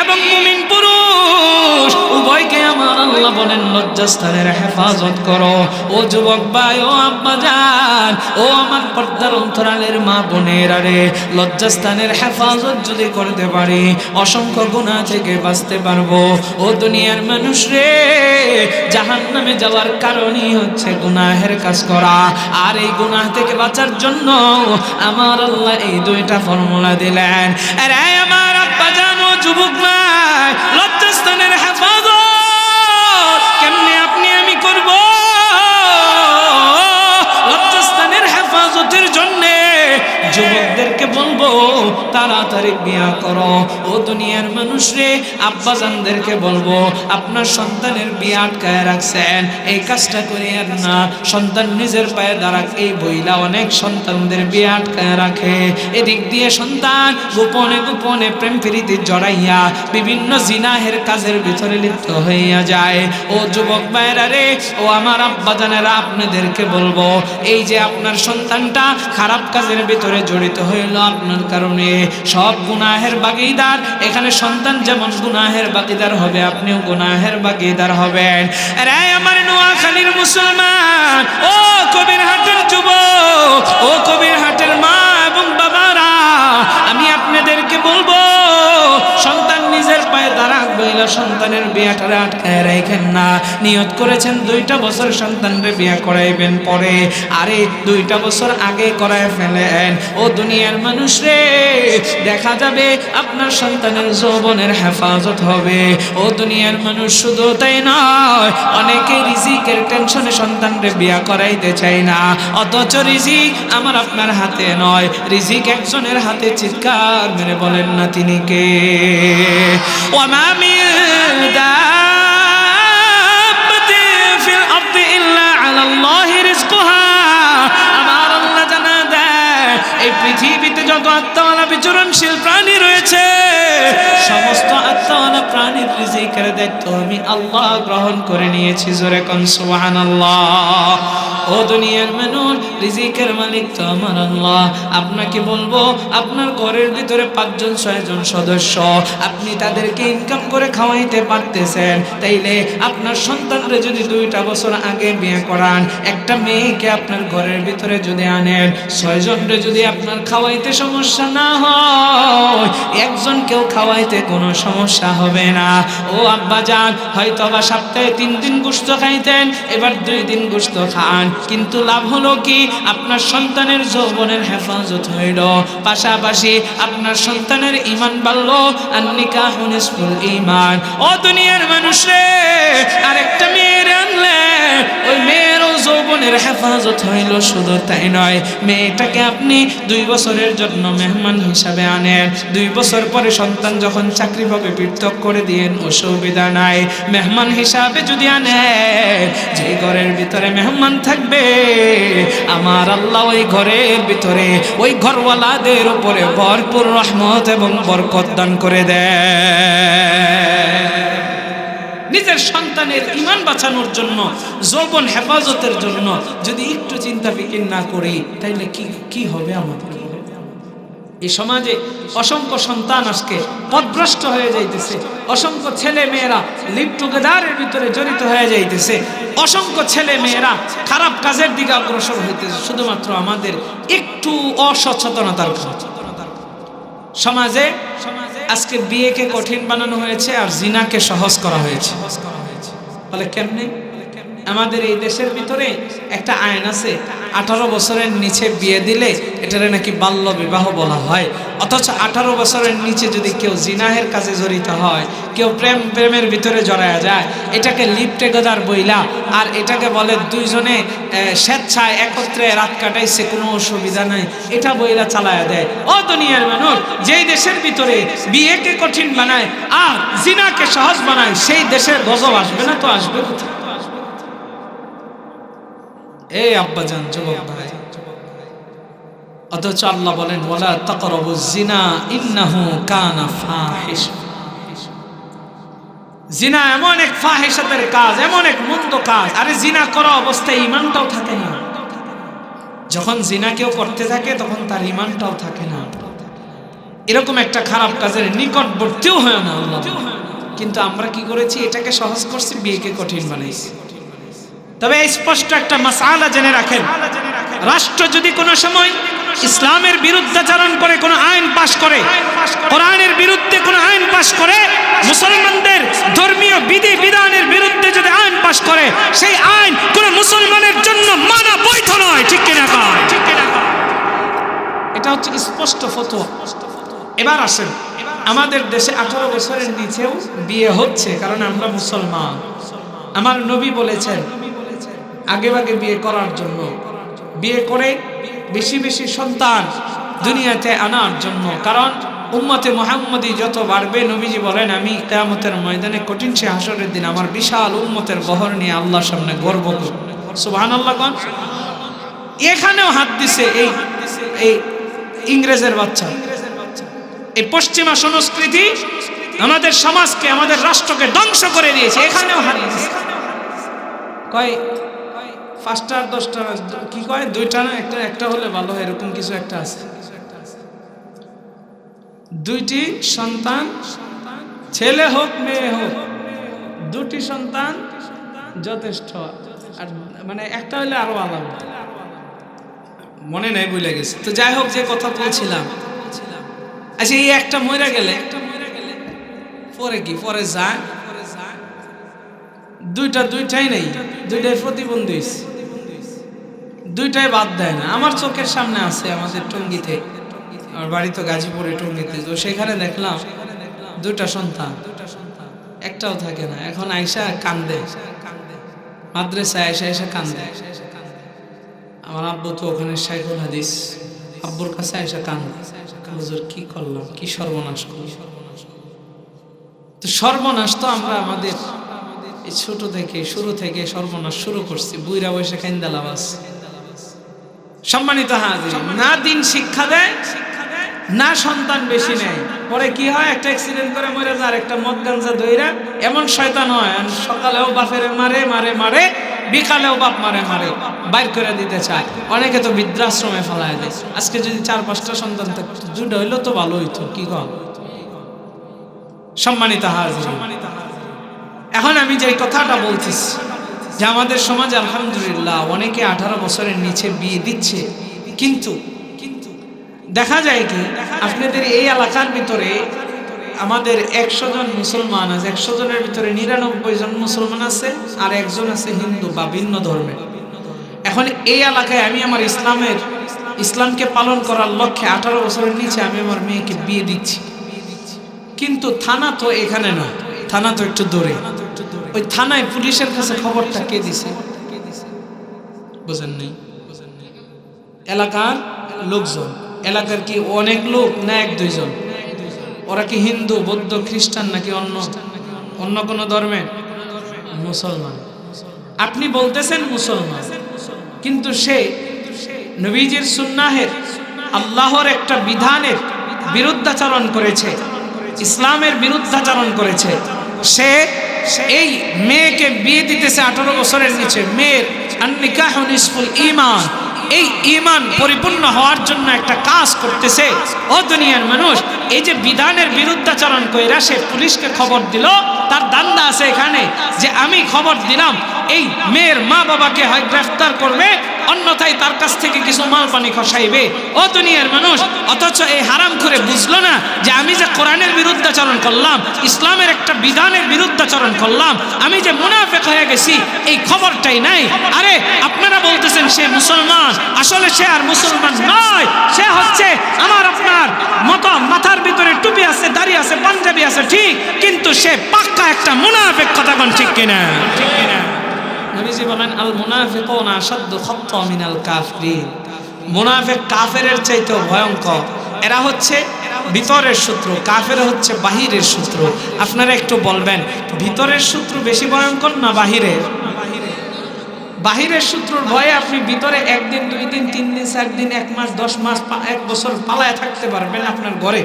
এবং মুমিন পুরুষ উভয়কে আমার আল্লাহ বলেন লজ্জাস্থানের হেফাজত করো। ও যুবক ভাই, ও আব্বা জান, ও আমার পর্দার অন্তরালের মা বোনেরা রে, লজ্জাস্থানের হেফাজত যদি করতে পারি অসংখ্য গুনাহ থেকে বাঁচতে পারবো। ও দুনিয়ার মানুষ রে, জাহান্নামে যাওয়ার কারণই হচ্ছে গুনাহের কাজ করা, আর এই গুনাহ থেকে বাঁচার জন্য আমার আল্লাহ এই দুইটা ফর্মুলা দিলেন। আরে আমার আব্বা জান, ও যুবক ভাই, লজ্জাস্থানের হেফাজত কেমনে আপনি আমি করব? লজ্জাস্থানের হেফাজতের জন্য যুবকদেরকে বলবো তাড়াতাড়ি বিয়া করো। ও দুনিয়ার মানুষ রে, আব্বাজানদেরকে বলবো আপনার সন্তানের বিয়ে আটকায় রাখছেন, এই কাজটা করে আর না, সন্তান নিজের পায়ে দাঁড়াক, এই বইলা অনেক সন্তানদের বিয়ে আটকায় রাখে। এদিক দিয়ে সন্তান গোপনে গোপনে প্রেম প্রীতি জড়াইয়া বিভিন্ন জিনাহের কাজের ভিতরে লিপ্ত হইয়া যায়। ও যুবক ভাইরা রে, ও আমার আব্বাজানেরা, আপনাদেরকে বলবো, এই যে আপনার সন্তানটা খারাপ কাজের ভিতরে জড়িত হইল আপনার কারণে, সব গুনাহের বাগীদার। এখানে সন্তান যেমন গুনাহের বাগীদার হবে, আপনিও গুনাহের বাগীদার হবেন। আরে আমার নোয়াখালীর মুসলমান, ও কবিরহাটের যুবক, ও কবিরহাটের মা এবং বাবারা, আমি আপনাদেরকে বলবো, সন্তান নিজের পায়ে দাঁড়াক বইলা সন্তানের বিয়াটারে আটকায় রাখেন না। নিয়ত করেছেন 2টা বছর সন্তানরে বিয়া করাইবেন পরে, আরে 2টা বছর আগে করায় ফেলেন। ও দুনিয়ার মানুষ রে, দেখা যাবে আপনার সন্তানের যৌবনের হেফাজত হবে। ও দুনিয়ার মানুষ, শুধু তাই নয়, অনেকে রিজিকের টেনশনে সন্তানরে বিয়া করাইতে চায় না, অথচ রিজিক আমার আপনার হাতে নয়, রিজিক একজনের হাতে। চিৎকার মেরে বলেন না তিনি কে? ওয়ামা মিন দাব্বাতিন ফিল আরদি ইল্লা আলাল্লাহি রিজকুহা। আমার আল্লাহ জানা দেয়, এই পৃথিবীতে যত আত্মাওয়ালা বিচরণশীল প্রাণী রয়েছে, সমস্ত আত্মাওয়ালা প্রাণীর রিজিকের দায়িত্ব আমি আল্লাহ গ্রহণ করে নিয়েছি। জোরে কোন সুবহানাল্লাহ। ও দুনিয়ার মানুষ, রিজিকের মালিক তো আমার আল্লাহ। আপনাকে বলবো, আপনার ঘরের ভিতরে 5জন 6জন সদস্য, আপনি তাদেরকে ইনকাম করে খাওয়াইতে পারতেছেন, তাইলে আপনার সন্তানরে যদি 2টা বছর আগে বিয়ে করান, একটা মেয়েকে আপনার ঘরের ভিতরে যদি আনেন, 6জনরে যদি আপনার খাওয়াইতে সমস্যা না হয়, একজনকেও খাওয়াইতে কোনো সমস্যা হবে না। ও আব্বা জান, হয়তো বা সপ্তাহে 3 দিন গোশত খাইতেন, এবার 2 দিন গোশত খান, কিন্তু লাভ হলো কি? আপনার সন্তানের যৌবনের হেফাজত হইল, পাশাপাশি আপনার সন্তানের ঈমান বাড়ল। আন-নিকাহু নিসফুল ঈমান। ও দুনিয়ার মানুষ রে, আরেকটা মেয়ের আনলে ওই মেয়েরও যৌবনের হেফাজত হইল। শুধু তাই নয়, মেয়েটাকে আপনি 2 বছরের জন্য মেহমান হিসাবে আনেন, 2 বছর পরে সন্তান যখন চাকরি পাবে পৃথক করে দিয়েন, অসুবিধা নাই। মেহমান হিসাবে যদি আনেন, যে ঘরের ভিতরে মেহমান থাকবে, আমার আল্লাহ ওই ঘরের ভিতরে ওই ঘরওয়ালাদের উপরে ভরপুর রহমত এবং বরকত দান করে দেয়। নিজের সন্তানের ঈমান বাঁচানোর জন্য, যৌবন হেফাজতের জন্য যদি একটু চিন্তা ফিকির না করি, তাইলে কি হবে আমাদের? এই সমাজে অসংখ্য সন্তান আজকে পথভ্রষ্ট হয়ে যাইতেছে, অসংখ্য ছেলে মেয়েরা লিভ টুগেদারের ভিতরে জড়িত হয়ে যাইতেছে, অসংখ্য ছেলে মেয়েরা খারাপ কাজের দিকে অগ্রসর হইতেছে, শুধুমাত্র আমাদের একটু অসচেতনতার কারণে। সমাজে আজকে বিয়েকে কঠিন বানানো হয়েছে আর জিনাকে সহজ করা হয়েছে। বলে কেমনে? আমাদের এই দেশের ভিতরে একটা আইন আছে, 18 বছরের নিচে বিয়ে দিলে এটারে নাকি বাল্য বিবাহ বলা হয়। অথচ 18 বছরের নিচে যদি কেউ জিনাহের কাজে জড়িত হয়, কেউ প্রেমের ভিতরে জড়ায়া যায়, এটাকে লিভ টুগেদার বইলা, আর এটাকে বলে 2 জনে স্বেচ্ছায় একত্রে রাত কাটাইছে, কোনো অসুবিধা নাই, এটা বইলা চালায়া দেয়। ও দুনিয়ার মানুষ, যেই দেশের ভিতরে বিয়েকে কঠিন বানায় আর জিনাকে সহজ বানায়, সেই দেশের গজব আসবে না তো আসবে কোথায়? এই আব্বাজান, যুবক ভাই, অথচ আল্লাহ বলেন, ওয়ালা তাকরাবুজ জিনা ইন্নাহু কানা ফাহিশা। জিনা এমন এক ফাহিশাতের কাজ, এমন এক মন্দ কাজ। আরে জিনা করা অবস্থায় ঈমানটাও থাকে না। যখন জিনা কেউ করতে থাকে, তখন তার ঈমানটাও থাকে না। এরকম একটা খারাপ কাজের নিকটবর্তীও হয় না আল্লাহ। কিন্তু আমরা কি করেছি? এটাকে সহজ করছি, বিয়েকে কঠিন বানাইছি। তবে স্পষ্ট একটা মাসআলা জেনে রাখেন, রাষ্ট্র যদি কোনো সময় ইসলামের বিরুদ্ধাচরণ করে কোনো আইন পাশ করে, কোরআনের বিরুদ্ধে কোনো আইন পাশ করে, মুসলমানদের ধর্মীয় বিধি বিধানের বিরুদ্ধে যদি আইন পাশ করে, সেই আইন কোনো মুসলমানের জন্য মানা বৈধ নয়। ঠিক কিনা? এটা হচ্ছে স্পষ্ট ফতোয়া। এবার আসেন, আমাদের দেশে 18 বছরের নিচেও বিয়ে হচ্ছে, কারণ আমরা মুসলমান। আমার নবী বলেছেন আগে ভাগে বিয়ে করার জন্য, বিয়ে করে বেশি বেশি সন্তান দুনিয়াতে আনার জন্য। কারণ উম্মতে মুহাম্মদী যত বাড়বে, নবীজি বলেন, আমি কিয়ামতের ময়দানে কঠিন সে হাসরের দিন আমার বিশাল উম্মতের বহর নিয়ে আল্লাহর সামনে গর্ব করব। সুবহানাল্লাহ। কোন এখানেও হাত দিছে এই ইংরেজের বাচ্চা। এই পশ্চিমা সংস্কৃতি আমাদের সমাজকে, আমাদের রাষ্ট্রকে ধ্বংস করে দিয়েছে। এখানেও হাত দিছে। কয় 5টা 10টা কি কয়, 2টা না একটা হলে ভালো হয়, এরকম কিছু একটা আছে। 2টি সন্তান, ছেলে হোক মেয়ে হোক, 2টি সন্তান যথেষ্ট। আর মানে একটা হলে আরো আলাদা, মনে নাই, ভুলে গেছে। তো যাই হোক, যে কথা বলছিলাম, আচ্ছা এই একটা মরে গেলে পরে কি? পরে যায় দুইটাই নেই, দুইটাই প্রতিবন্ধী, দুইটাই বাদ দেয় না। আমার চোখের সামনে আছে, আমাদের টঙ্গীতে, আমার বাড়ি তো গাজীপুরে টঙ্গীতে, তো সেখানে দেখলাম দুইটা সন্তান, একটাও থাকে না। এখন আয়সা কান্দে, মাদ্রাসায় আয়সা কান্দে। আমার আব্বু তো ওখানে শাইখুল হাদিস, আব্বুর কাছে আয়সা কান্দে, হুজুর কি করলাম, কি সর্বনাশ করলাম। তো সর্বনাশ তো আমরা আমাদের এই ছোট থেকে শুরু থেকে সর্বনাশ শুরু করছি, বুইরা বসে কান্দালাম। সম্মানিত হাজির, না দিন শিক্ষা দেয়, না সন্তান বেশি নেয়, পরে কি হয়, একটা অ্যাক্সিডেন্ট করে মরে যায়, একটা মদ গাঞ্জা ধইরা এমন শয়তান হয়, সকালেও বাপের মারে মারে মারে, বিকালেও বাপ মারে মারে, বাইর করে দিতে চায়। অনেকে তো বৃদ্ধাশ্রমে ফেলায় দেয়। আজকে যদি 4-5টা সন্তান থাকতো, দুটো হইলো তো ভালো হইতো, কি কম। সম্মানিত হাজির, এখন আমি যে কথাটা বলতেছি যে আমাদের সমাজে আলহামদুলিল্লাহ অনেকে 18 বছরের নিচে বিয়ে দিচ্ছে, কিন্তু দেখা যায় কি, আপনাদের এই এলাকার ভিতরে আমাদের 100 জন মুসলমান আছে, 100 জনের ভিতরে 99 জন মুসলমান আছে, আর একজন আছে হিন্দু বা ভিন্ন ধর্মের। এখন এই এলাকায় আমি আমার ইসলামকে পালন করার লক্ষ্যে 18 বছরের নিচে আমি আমার মেয়েকে বিয়ে দিচ্ছি, কিন্তু থানা তো এখানে নয়, থানা তো একটু দূরে। ওই থানায় পুলিশের কাছে খবরটা কে দিছে বুঝেন নাই? এলাকার লোকজন। এলাকার কি অনেক লোক না 1-2 জন? ওরা কি হিন্দু, বৌদ্ধ, খ্রিস্টান নাকি অন্য কোনো ধর্মের? মুসলমান। আপনি বলতেছেন মুসলমান, কিন্তু সে নবীজির সুন্নাহের, আল্লাহর একটা বিধানের বিরুদ্ধাচরণ করেছে, ইসলামের বিরুদ্ধাচরণ করেছে। সে এই মেয়েকে বিয়ে দিতেছে 18 বছরের নিচে। মেয়ের আন-নিকাহু নিসফুল ঈমান, এই ঈমান পরিপূর্ণ হওয়ার জন্য একটা কাজ করতেছে। ও দুনিয়ার মানুষ, এই যে বিধানের বিরুদ্ধাচরণ কইরা সে পুলিশকে খবর দিল, তার দান্দা আছে এখানে যে আমি খবর দিলাম, এই মেয়ের মা বাবাকে হয় গ্রেফতার করবে, অন্যথায় তার কাছ থেকে কিছু মাল পানি খসাইবে। ও দুনিয়ার মানুষ, অথচ এই হারাম করে বুঝলো না যে আমি যে কোরআনের বিরুদ্ধাচরণ করলাম, ইসলামের একটা বিধানের বিরুদ্ধাচরণ করলাম, আমি যে মুনাফিক হয়ে গেছি এই খবরটাই নাই। আরে আপনারা বলতেছেন সে মুসলমান, আসলে সে আর মুসলমান নয়, সে হচ্ছে আমার আপনার মতো মাথার ভিতরে টুপি আছে, দাড়ি আছে, পাঞ্জাবি আছে ঠিক, কিন্তু সে পাক্কা একটা মুনাফিক। কথা কোন ঠিক কিনা? ঠিক কিনা? নবীজি বলেন আল মুনাফিকুনা আশাদ্দু খাত্তাম মিনাল কাফিরিন। মুনাফিক কাফেরের চাইতেও ভয়ঙ্কর। এরা হচ্ছে ভিতরের শত্রু, কাফের হচ্ছে বাহিরের শত্রু। আপনারা একটু বলবেন, ভিতরের শত্রু বেশি ভয়ঙ্কর না বাহিরের? বাহিরের শত্রুর ভয়ে আপনি ভিতরে 1 দিন 2 দিন 3 দিন 4 দিন 1 মাস 10 মাস 1 বছর পালায় থাকতে পারবেন আপনার ঘরে,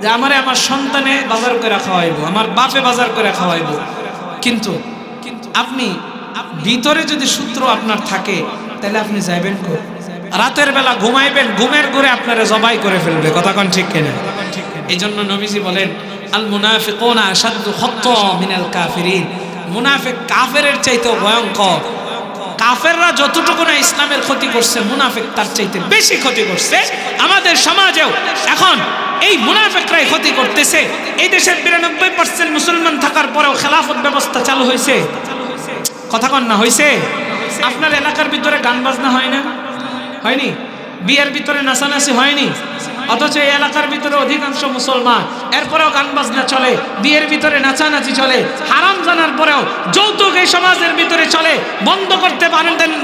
যে আমার সন্তানে বাজার করে খাওয়াইবো, আমার বাপে বাজার করে খাওয়াইবো। কিন্তু আপনি ভিতরে যদি সূত্র আপনার থাকে, তাহলে আপনি যাইবেন কো? রাতের বেলা ঘুমাইবেন, ঘুমের ঘরে আপনারা জবাই করে ফেলবে। কথা কোন ঠিক কিনা? এই জন্য নবীজি বলেন আল মুনাফিকুনা আশাদ্দু খাত্তাম মিনাল কাফিরিন। মুনাফিক কাফেরের চাইতেও ভয়ঙ্কর। কাফেররা যতটুকু না ইসলামের ক্ষতি করছে, মুনাফিক তার চাইতে বেশি ক্ষতি করছে। আমাদের সমাজেও এখন এই মুনাফিকরাই ক্ষতি করতেছে। এই দেশের 92% মুসলমান থাকার পরেও খেলাফত ব্যবস্থা চালু হয়েছে। কথা কন না হয়েছে? আপনার এলাকার ভিতরে গান বাজনা হয় না? হয়নি? বিয়ের ভিতরে নাচানাচি হয়নি? অথচ এই এলাকার ভিতরে অধিকাংশ মুসলমান, এরপরেও গান বাজনা চলে, বিয়ের ভিতরে নাচানাচি চলে, হারাম জানার পরেও যৌতুক এই সমাজের ভিতরে চলে। বন্ধ করতে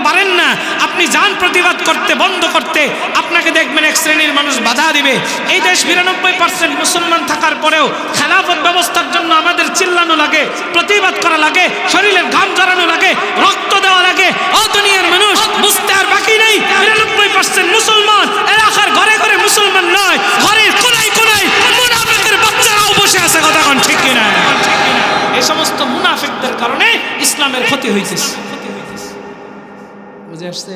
পারেন না, আপনি যান প্রতিবাদ করতে, বন্ধ করতে, আপনাকে দেখবেন এক শ্রেণীর মানুষ বাধা দিবে। এই দেশ 92% মুসলমান থাকার পরেও খেলাফত ব্যবস্থার জন্য আমাদের চিল্লানো লাগে, প্রতিবাদ করা লাগে, শরীরের ঘাম ঝরানো লাগে, রক্ত দেওয়া লাগে। ও দুনিয়ার মানুষ, বুঝতে আর বাকি নেই 92% মুসলমান এলাকার ঘরে ঘরে মুসলমান নয়, ঘরের কোনায় কোনায় মুনাফিকের বাচ্চারাও বসে আছে। কথা কোন ঠিক কিনা? এই সমস্ত মুনাফিকদের কারণে ইসলামের ক্ষতি হইতেছে। বুঝে আসছে?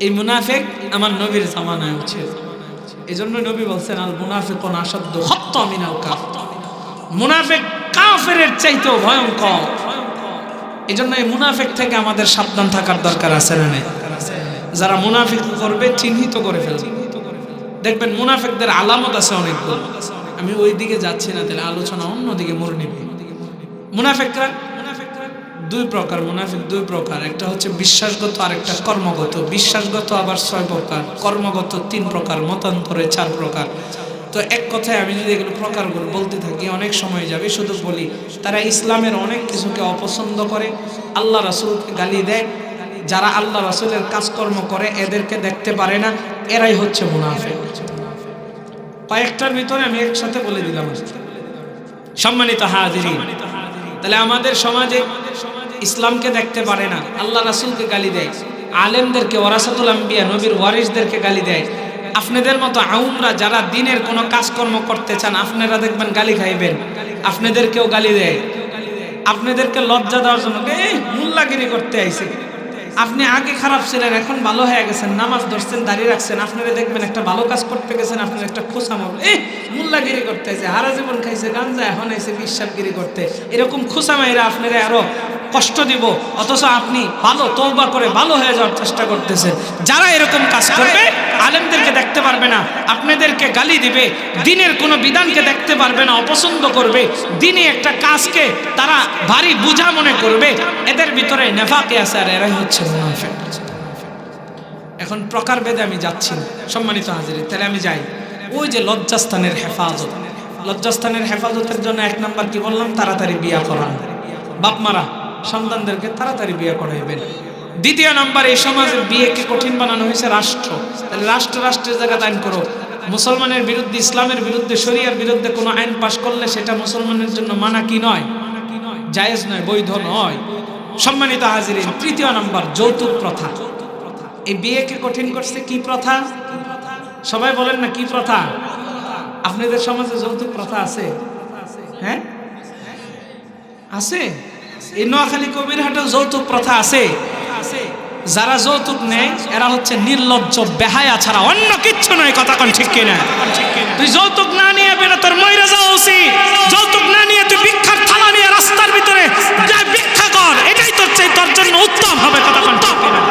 এই মুনাফিক আমার নবীর জামানায় ছিল। এই জন্য নবী বলছেন আল মুনাফিকুনা আশাদ্দু খাত্তাম মিনাল কাফির। মুনাফিক কাফেরের চাইতেও ভয়ঙ্কর। এই জন্য এই মুনাফিক থেকে আমাদের সাবধান থাকার দরকার আছে না নাই? যারা মুনাফিক করবে চিহ্নিত করে ফেলবে। দেখবেন মুনাফিকদের আলামত আছে অনেকগুলো। আমি ওই দিকে যাচ্ছি না, তাহলে আলোচনা অন্যদিকে মোড় নেবে। মুনাফিকরা দুই প্রকার মুনাফিক, দুই প্রকার, একটা হচ্ছে বিশ্বাসগত আর একটা কর্মগত। বিশ্বাসগত আবার 6 প্রকার, কর্মগত 3 প্রকার, মতান্তরে 4 প্রকার। তো এক কথায় আমি যদি এগুলো প্রকারগুলো বলতে থাকি অনেক সময় যাবে, শুধু বলি তারা ইসলামের অনেক কিছুকে অপছন্দ করে, আল্লাহ রাসূলকে গালি দেয়, যারা আল্লাহ রাসূলের কাজকর্ম করে এদেরকে দেখতে পারে না, এরাই হচ্ছে মুনাফিক। কয়েকটার ভিতরে আমি একসাথে বলে দিলাম। সম্মানিত হাজিরিন, তাহলে আমাদের সমাজে ইসলামকে দেখতে পারে না, আল্লাহ রাসূলকে গালি দেয়, আলেমদেরকে, ওয়ারাসাতুল আম্বিয়া নবীর ওয়ারিসদেরকে গালি দেয়। আপনাদের মতো আউমরা যারা দিনের কোনো কাজকর্ম করতে চান আপনারা দেখবেন গালি খাইবেন, আপনাদেরকেও গালি দেয়। আপনাদেরকে লজ্জা দেওয়ার জন্য মোল্লাগিরি করতে আইছে, আপনি আগে খারাপ ছিলেন এখন ভালো হয়ে গেছেন, নামাজ ধরছেন, দাঁড়িয়ে রাখছেন, আপনারা দেখবেন একটা ভালো কাজ করতে গেছেন আপনার একটা খোঁচা মারবে, মোল্লাগিরি করতে আইছে, হারা জীবন খাইছে গাঞ্জা, এখন আইছে বিশ্বাসগিরি করতে, এরকম খোঁচা মাইরা আপনারা আরো কষ্ট দিব, অথচ আপনি ভালো তওবা করে ভালো হয়ে যাওয়ার চেষ্টা করতেছেন। যারা এরকম কাজ করবে আলেমদেরকে দেখতে পারবে না, আপনাদেরকে গালি দিবে, দিনের কোনো বিধানকে দেখতে পারবে না, অপছন্দ করবে, দিনে একটা কাজকে তারা ভারী বোঝা মনে করবে, এদের ভিতরে নেফাকে আছে, আর এরাই হচ্ছে মুনাফিক। এখন প্রকারভেদে আমি যাচ্ছি না, সম্মানিত হাজিরিন, তাহলে আমি যাই। ওই যে লজ্জাস্থানের হেফাজত, লজ্জাস্থানের হেফাজতের জন্য 1 নাম্বার কি বললাম, তাড়াতাড়ি বিয়া করান, বাপ মারা সন্তানদেরকে তাড়াতাড়ি বিয়ে করাইবেন। 2 নাম্বার, এই সমাজের বিয়েকে কঠিন বানানো হয়েছে রাষ্ট্র, তাহলে রাষ্ট্রের জায়গায় আইন করো। মুসলমানের বিরুদ্ধে, ইসলামের বিরুদ্ধে, শরিয়ার বিরুদ্ধে কোনো আইন পাশ করলে সেটা মুসলমানের জন্য মানা কি নয়, জায়েজ নয়, বৈধ নয়। সম্মানিত হাজিরিন, 3 নাম্বার, যৌতুক প্রথা। এই বিয়েকে কঠিন করছে কি প্রথা? সবাই বলেন না কি প্রথা? আপনাদের সমাজে যৌতুক প্রথা আছে? হ্যাঁ আছে। এই নোয়াখালী কবিরহাটে যৌতুক প্রথা আছে। যারা যৌতুক নেয় এরা হচ্ছে নির্লজ্জ, বেহায়া ছাড়া অন্য কিচ্ছু নয়। কথা কোন ঠিক কিনা? তুই যৌতুক না নিয়ে বেরো, তোর মইরা যাওয়া উচিত। যৌতুক না নিয়ে তুই ভিক্ষার থালা নিয়ে রাস্তার ভিতরে যা ভিক্ষা কর, এটাই তোর জন্য উত্তম হবে। কথা কোন ঠিক কিনা?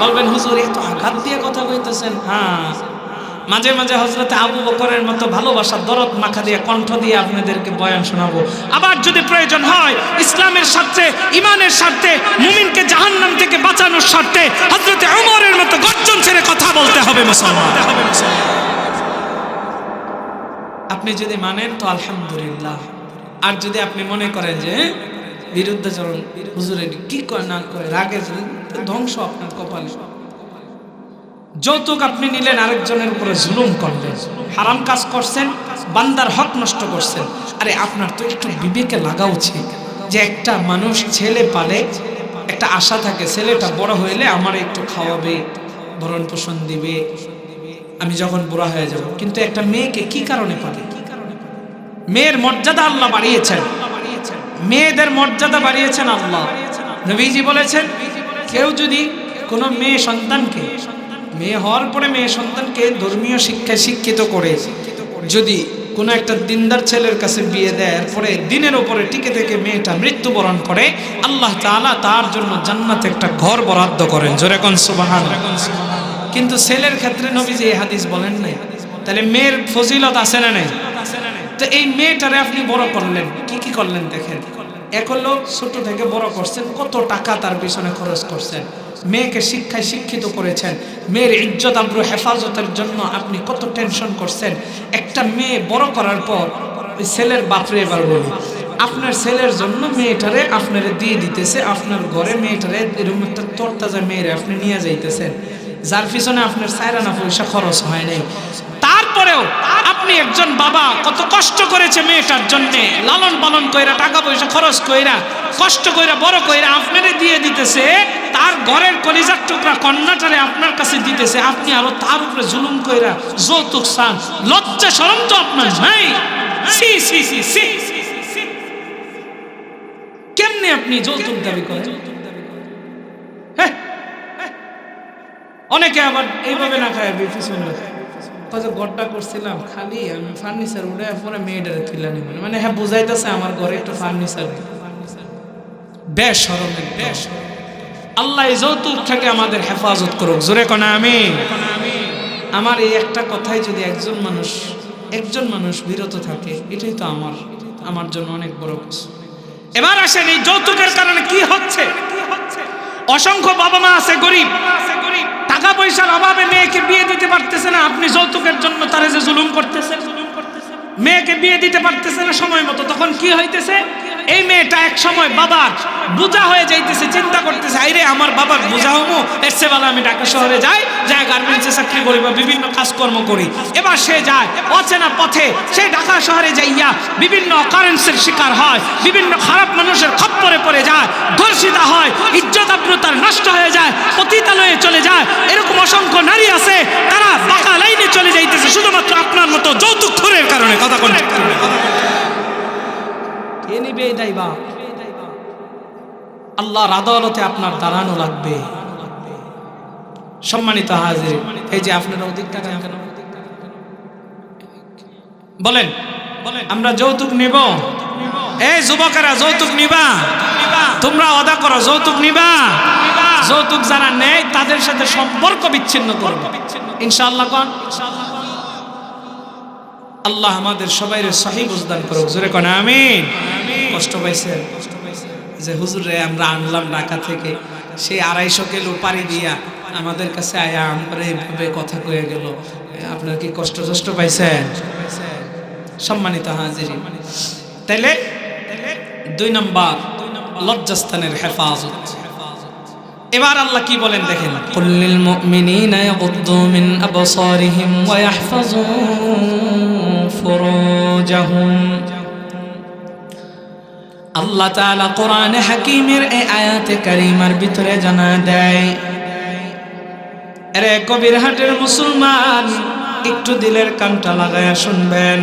বলবেন হুজুর এত আঘাত দিয়ে কথা কইতেছেন। হ্যাঁ, মাঝে মাঝে হযরতে আবু বকরের মতো ভালোবাসার দরদ মাখা দিয়ে কণ্ঠ দিয়ে আপনাদেরকে বয়ান শোনাবো। আবার যদি প্রয়োজন হয় ইসলামের স্বার্থে, ইমানের স্বার্থে, মুমিনকে জাহান্নাম থেকে বাঁচানোর স্বার্থে হযরতে ওমরের মতো গর্জন ছেড়ে কথা বলতে হবে মুসলমান। আপনি যদি মানেন তো আলহামদুলিল্লাহ, আর যদি আপনি মনে করেন যে বিরুদ্ধাচরণ হুজুরের কি করে না করে রাগে ধ্বংস আপনার কপালে। যৌতুক আপনি নিলেন, আরেকজনের উপরে জুলুম করলেন, হারাম কাজ করছেন, বান্দার হক নষ্ট করছেন। আরে আপনার তো একটু বিবেকে লাগা উচিত যে একটা মানুষ ছেলে পালে, একটা আশা থাকে ছেলেটা বড় হইলে আমার একটু খাওয়াবে, ভরণ পোষণ দিবে, আমি যখন বুড়া হয়ে যাব। কিন্তু একটা মেয়েকে কি কারণে পালে? মেয়ের মর্যাদা আল্লাহ বাড়িয়েছেন, মেয়েদের মর্যাদা বাড়িয়েছেন আল্লাহ। নবীজি বলেছেন কেউ যদি কোনো মেয়ে সন্তানকে, মেয়ে হওয়ার পরে মেয়ে সন্তানকে ধর্মীয় শিক্ষায় শিক্ষিত করে যদি কোনো একটা দিনদার ছেলের কাছে বিয়ে দেয়, এরপরে দিনের উপরে টিকে থেকে মেয়েটা মৃত্যুবরণ করে, আল্লাহ তাআলা তার জন্য জান্নাতে একটা ঘর বরাদ্দ করেন। জোরে কোন সুবহানাল্লাহ। কিন্তু ছেলের ক্ষেত্রে নবীজি এই হাদিস বলেন নাই। তাহলে মেয়ের ফজিলত আছে না নাই? তো এই মেয়েটারে আপনি বড় করলেন, কি করলেন দেখেন। এক হলো ছোট থেকে বড় করছেন, কত টাকা তার পিছনে খরচ করছেন, মেয়েকে শিক্ষায় শিক্ষিত করেছেন, মেয়ের ইজ্জত আবরু হেফাজতের জন্য আপনি কত টেনশন করছেন। একটা মেয়ে বড় করার পর ওই ছেলের বাপরে, এবার বলি, আপনার ছেলের জন্য মেয়েটারে আপনারে দিয়ে দিতেছে, আপনার ঘরে মেয়েটারে এরকম একটা তরতাজা মেয়েরে আপনি নিয়ে যাইতেছেন, যার পিছনে আপনার সায়রানা পয়সা খরচ হয় নাই। তারপরেও আপনি একজন বাবা কত কষ্ট করেছে মেয়েটার জন্য, লালন পালন কইরা, টাকা পয়সা খরচ কইরা, কষ্ট কইরা বড় কইরা আপনারে দিয়ে দিতেছে, তার ঘরের কলিজার টুকরা কন্যাটারে আপনার কাছে দিতেছে, আপনি আরো তার উপরে জুলুম কইরা যৌতুক চান। লজ্জা শরম তো আপনার নাই? সি সি সি সি, কেমনে আপনি যৌতুক দাবি করেন? হ্যাঁ, অনেকে আবার এইভাবে না খায়, গড়টা করছিলাম খালি আমি ফার্নিচার উঠে পরে মেয়েটারে তুলে নিবেন, মানে হ্যাঁ বুঝাইতেছে আমার ঘরে একটু ফার্নিচার। বেশ শরমের, বেশ। আল্লাহ এই যৌতুক থেকে আমাদের হেফাজত করুক। জোরে কোন আমিন। আমার এই একটা কথাই যদি একজন মানুষ বিরত থাকে, এটাই তো আমার জন্য অনেক বড় কিছু। এবার আসেন এই যৌতুকের কারণে কি হচ্ছে। অসংখ্য বাবা মা আছে গরিব, টাকা পয়সার অভাবে মেয়েকে বিয়ে দিতে পারতেছে না, আপনি যৌতুকের জন্য তারে যে জুলুম করতেছেন, মেয়েকে বিয়ে দিতে পারতেছে না সময় মতো, তখন কি হইতেছে, এই মেয়েটা এক সময় বাবার বোঝা হয়ে যাইতেছে, চিন্তা করতেছে আইরে আমার বাবার বোঝা হমো, এর চেয়ে ভালো আমি ঢাকা শহরে যাই, গার্মেন্টসে চাকরি করি বা বিভিন্ন কাজকর্ম করি। এবার সে যায় অচেনা পথে, সে ঢাকা শহরে যাইয়া বিভিন্ন অকারেন্সের শিকার হয়, বিভিন্ন খারাপ মানুষের খপ্পরে পড়ে যায়, ধর্ষিতা হয়, ইজ্জত আব্রুতার নষ্ট হয়ে যায়, পতিতালয়ে চলে যায়। এরকম অসংখ্য নারী আছে, তারা বাঁকা লাইনে চলে যাইতেছে শুধুমাত্র আপনার মতো যৌতুকখোরের কারণে। কথা কোন আল্লাহর আদালতে আপনার দাঁড়ানো লাগবে। সম্মানিত হাজির, এই যে আপনারা অধিকটা কেন বলেন, আমরা যৌতুক নিব? এই যুবকেরা যৌতুক নিবা? তোমরা ওয়াদা করো যৌতুক নিবা। যৌতুক যারা নেয় তাদের সাথে সম্পর্ক বিচ্ছিন্ন করবে ইনশাআল্লাহ। কোন আল্লাহ আমাদের সবাইরে সহি বুঝদান করুক, জোরে কোন আমিন। কষ্ট পাইছেন যে হুজুর রে আমরা আনলাম ঢাকা থেকে, সেই 250 কিলো পাড়ি দিয়া আমাদের কাছে আয়া আমরা এইভাবে কথা কয়ে গেল, আপনার কি কষ্ট পাইছেন? সম্মানিত হাজিরিন, তাইলে 2 নম্বর লজ্জাস্থানের হেফাজত। এবার আল্লাহ কি বলেন দেখেন, কুল্লিল মুমিনিনা ইয়াগুদ্দু মিন আবসারিহিম ওয়া ইয়াহফাযু ফুরুজাহুম। আল্লাহ তাআলা কোরআনে হাকিমের এই আয়াতে কারিমার ভিতরে জানা দেয়, আরে কবিরহাটের মুসলমান একটু দিলের কানটা লাগায়া শুনবেন।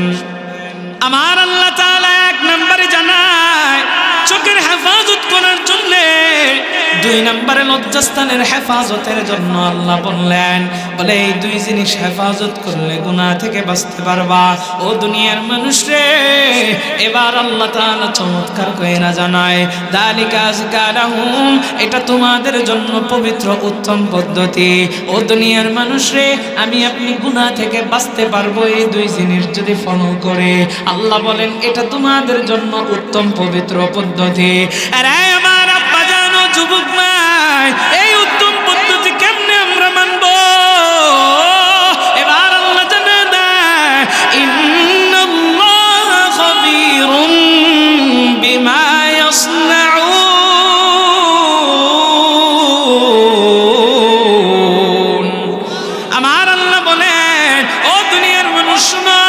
আমার আল্লাহ তাআলা 1 নম্বরে জানায় চোখের হেফাজত করার জন্য, 2 নম্বরে লজ্জাস্থানের হেফাজতের জন্য আল্লাহ বললেন, বলে এই 2 জিনিস হেফাজত করলে গুনাহ থেকে বাঁচতে পারবা। ও দুনিয়ার মানুষ রে, এবার আল্লাহ তাআলা চমৎকার কইরা জানায়, যালিকা আযকা লাহুম, এটা তোমাদের জন্য পবিত্র উত্তম পদ্ধতি। ও দুনিয়ার মানুষ রে, আমি আপনি গুনাহ থেকে বাঁচতে পারবো এই 2 জিনিস যদি ফলো করে। আল্লাহ বলেন এটা তোমাদের জন্য উত্তম পবিত্র পদ্ধতি। আরে আমার আব্বা জানো যুবক ভাই, এই উত্তম পদ্ধতি কেমনে আমরা মানব? এবার আল্লাহ জানা দেয়, ইন্নাল্লাহা খাবীরুম বিমা ইয়াসনাউন। আমার আল্লাহ বলেন, ও দুনিয়ার মানুষ শোনো,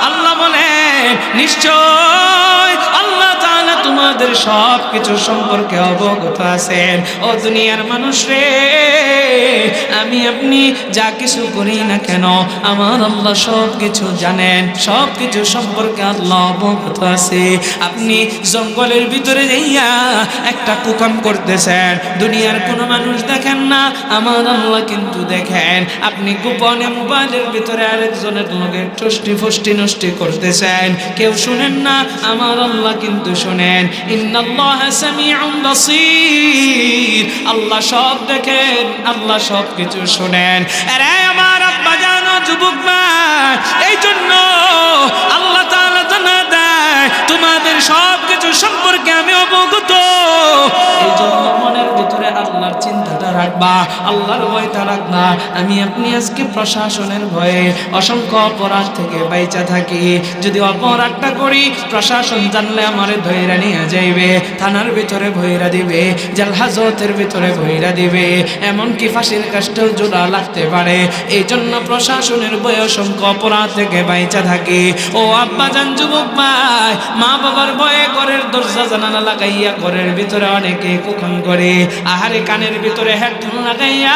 আল্লাহ বলেন নিশ্চয় আল্লাহ তাআলা তোমাদের সব কিছু সম্পর্কে অবগত আছেন। ও দুনিয়ার মানুষ রে, আমি আপনি যা কিছু করি না কেন আমার আল্লাহ সব কিছু জানেন, সব কিছু সম্পর্কে আল্লাহ অবগত আছে। আপনি জঙ্গলের ভিতরে যাইয়া একটা কুকাম করতেছেন, দুনিয়ার কোনো মানুষ দেখেন না, আমার আল্লাহ কিন্তু দেখেন। আপনি গোপনে মোবাইলের ভিতরে আরেকজনের লগে টুষ্টি ফুষ্টি নষ্টি করতেছেন, কেউ শুনেন না, আমার আল্লাহ কিন্তু শুনেন। ইন্নাল্লাহা সামিউন বাসীর, আল্লাহ সব দেখেন, আল্লাহ সব কিছু শুনেন। আরে আমার আব্বা জানো যুবক ভাই, এই জন্য আল্লাহ তাআলা জানা দেয় তোমাদের সব কিছু সম্পর্কে আমি অবগত। এই জন্য মনের ভিতরে আল্লাহর চিন্তাটা রাখবা, আল্লাহর ভয়টা রাখবা। আমি আপনি আজকে প্রশাসনের ভয়ে অসংখ্য অপরাধ থেকে বাইচা থাকি। যদি অপরাধটা করি, প্রশাসন জানলে আমারে ধইরা নিয়ে যাইবে, থানার ভিতরে ভইরা দিবে, জেল হাজতের ভিতরে ভইরা দিবে, এমনকি ফাঁসির কাষ্টেও জোড়া লাগতে পারে। এই জন্য প্রশাসনের ভয়ে অসংখ্য অপরাধ থেকে বাইচা থাকি। ও আব্বা জান যুবক ভাই, মা বাবার ভয়ে ঘরের দরজা জানালা লাগাইয়া ঘরের ভিতরে অনেকে কুখন করে, আহারে কানের ভিতরে হেডফোন লাগাইয়া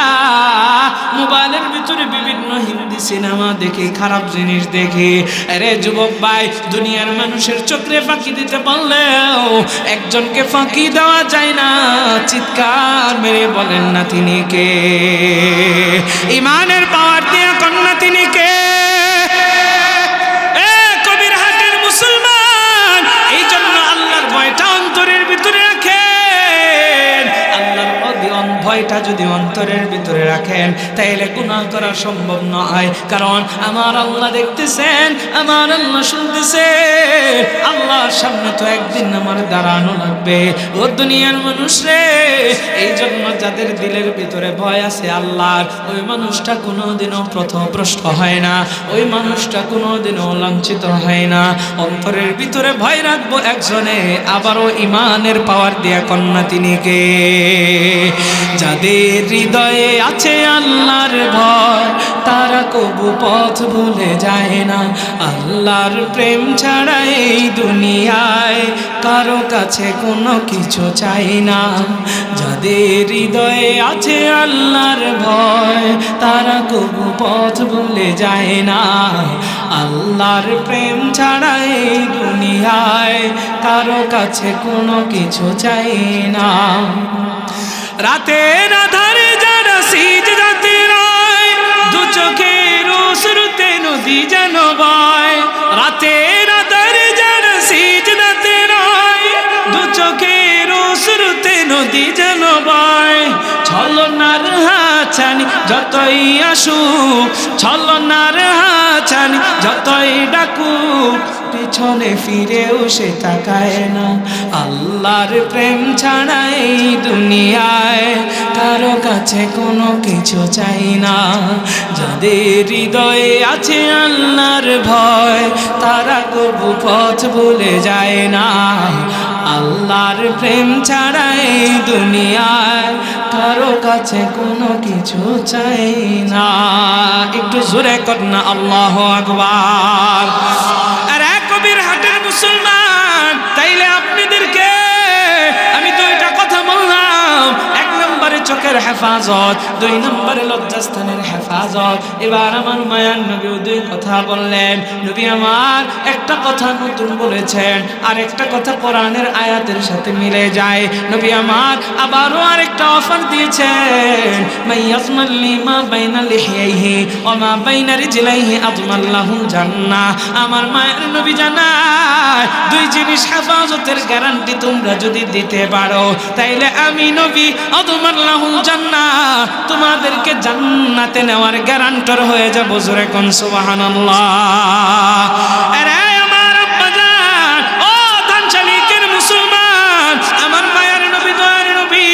মোবাইলের ভিতরে বিভিন্ন হিন্দি সিনেমা দেখে, খারাপ জিনিস দেখে। আরে যুবক ভাই, দুনিয়ার মানুষের চোখে ফাঁকি দিতে পারলেও একজনকে ফাঁকি দেওয়া যায় না। চিৎকার মেরে বলেন না তিনি কে? ইমানের পাওয়ার দিয়ে কন্যা তিনি কে? কবিরহাটের মুসলমান, এই জন্য আল্লাহর ভয়টা অন্তরের ভিতরে রাখেন। আল্লাহর ভয়টা যদি অন্তরের ভিতরে রাখেন তাইলে গুনাহ করা সম্ভব নয়। কারণ আমার আল্লাহ দেখতেছেন, আমার আল্লাহ শুনতেছেন। আল্লাহর সামনে তো একদিন আমার দাঁড়ানো লাগবে। ও দুনিয়ার মানুষ রে, এই জন্য যাদের দিলের ভিতরে ভয় আছে আল্লাহর, ওই মানুষটা কোনোদিনও পথভ্রষ্ট হয় না, ওই মানুষটা কোনোদিনও লাঞ্ছিত হয় না। অন্তরের ভিতরে ভয় রাখবো একজনে, আবারও ইমানের পাওয়ার দিয়া কন্যা তিনি কে? যাদের হৃদয়ে আছে আল্লাহর ভয়, তারা কবু পথ ভুলে যায় না। আল্লাহর প্রেম ছাড়া এই দুনিয়ায় কারো কাছে কোনো কিছু চাই না। যাদের হৃদয়ে আছে আল্লাহর ভয়, তারা কবু পথ ভুলে যায় না। আল্লাহর প্রেম ছাড়া এই দুনিয়ায় কারো কাছে কোনো কিছু চাই না। রাতের আধারে যারা সিজদাতে রয়, দু চোখের অশ্রুতে নদী যেন বয়। রাতের আধারে যারা সিজদাতে রয়, দু চোখের অশ্রুতে নদী যেন বয়। ছলনার হাছানি যতই আসুক, ছলনার হাছানি যতই ডাকুক, পিছনে ফিরেও সে তাকায় না। আল্লাহর প্রেম ছাড়া এই দুনিয়ায় কারো কাছে কোনো কিছু চাই না। যাদের হৃদয়ে আছে আল্লাহর ভয়, তারা কবু পথ ভুলে যায় না। আল্লাহর প্রেম ছাড়া এই দুনিয়ায় কারো কাছে কোনো কিছু চাই না। একটু জোরে কর না আল্লাহু আকবার। হাটের মুসলমান, তাইলে আপনাদেরকে আমি দুইটা কথা বললাম। এক নম্বরে চোখের হেফাজত, দুই নম্বরে লজ্জাস্থানের হেফাজত। এবার আমার মায়ার নবী দুই কথা বললেন। নবী আমার একটা কথা নতুন বলেছেন, আর একটা কথা কোরআনের আয়াতের সাথে মিলে যায়। নবী আমার আবারও আরেকটা অফার দিয়েছেন, মাইয়াজমাল লিমা বাইনা লিহিয়াইহি ওয়া মা বাইনা রিজলাইহি আযমাল্লাহুল জান্নাহ। আমার মায়ের নবী জানায়, দুই জিনিস হেফাজতের গ্যারান্টি তোমরা যদি দিতে পারো, তাইলে আমি নবী আযমাল্লাহুল জান্নাহ, তোমাদেরকে জান্নাতে নেওয়ার গ্যারান্টর হয়ে যাব। জোরে কোন সুবহানাল্লাহ। আরে আমার আব্বা জান, ও ধানশালিকের মুসলমান, আমার মায়ের নবী দয়ার নবী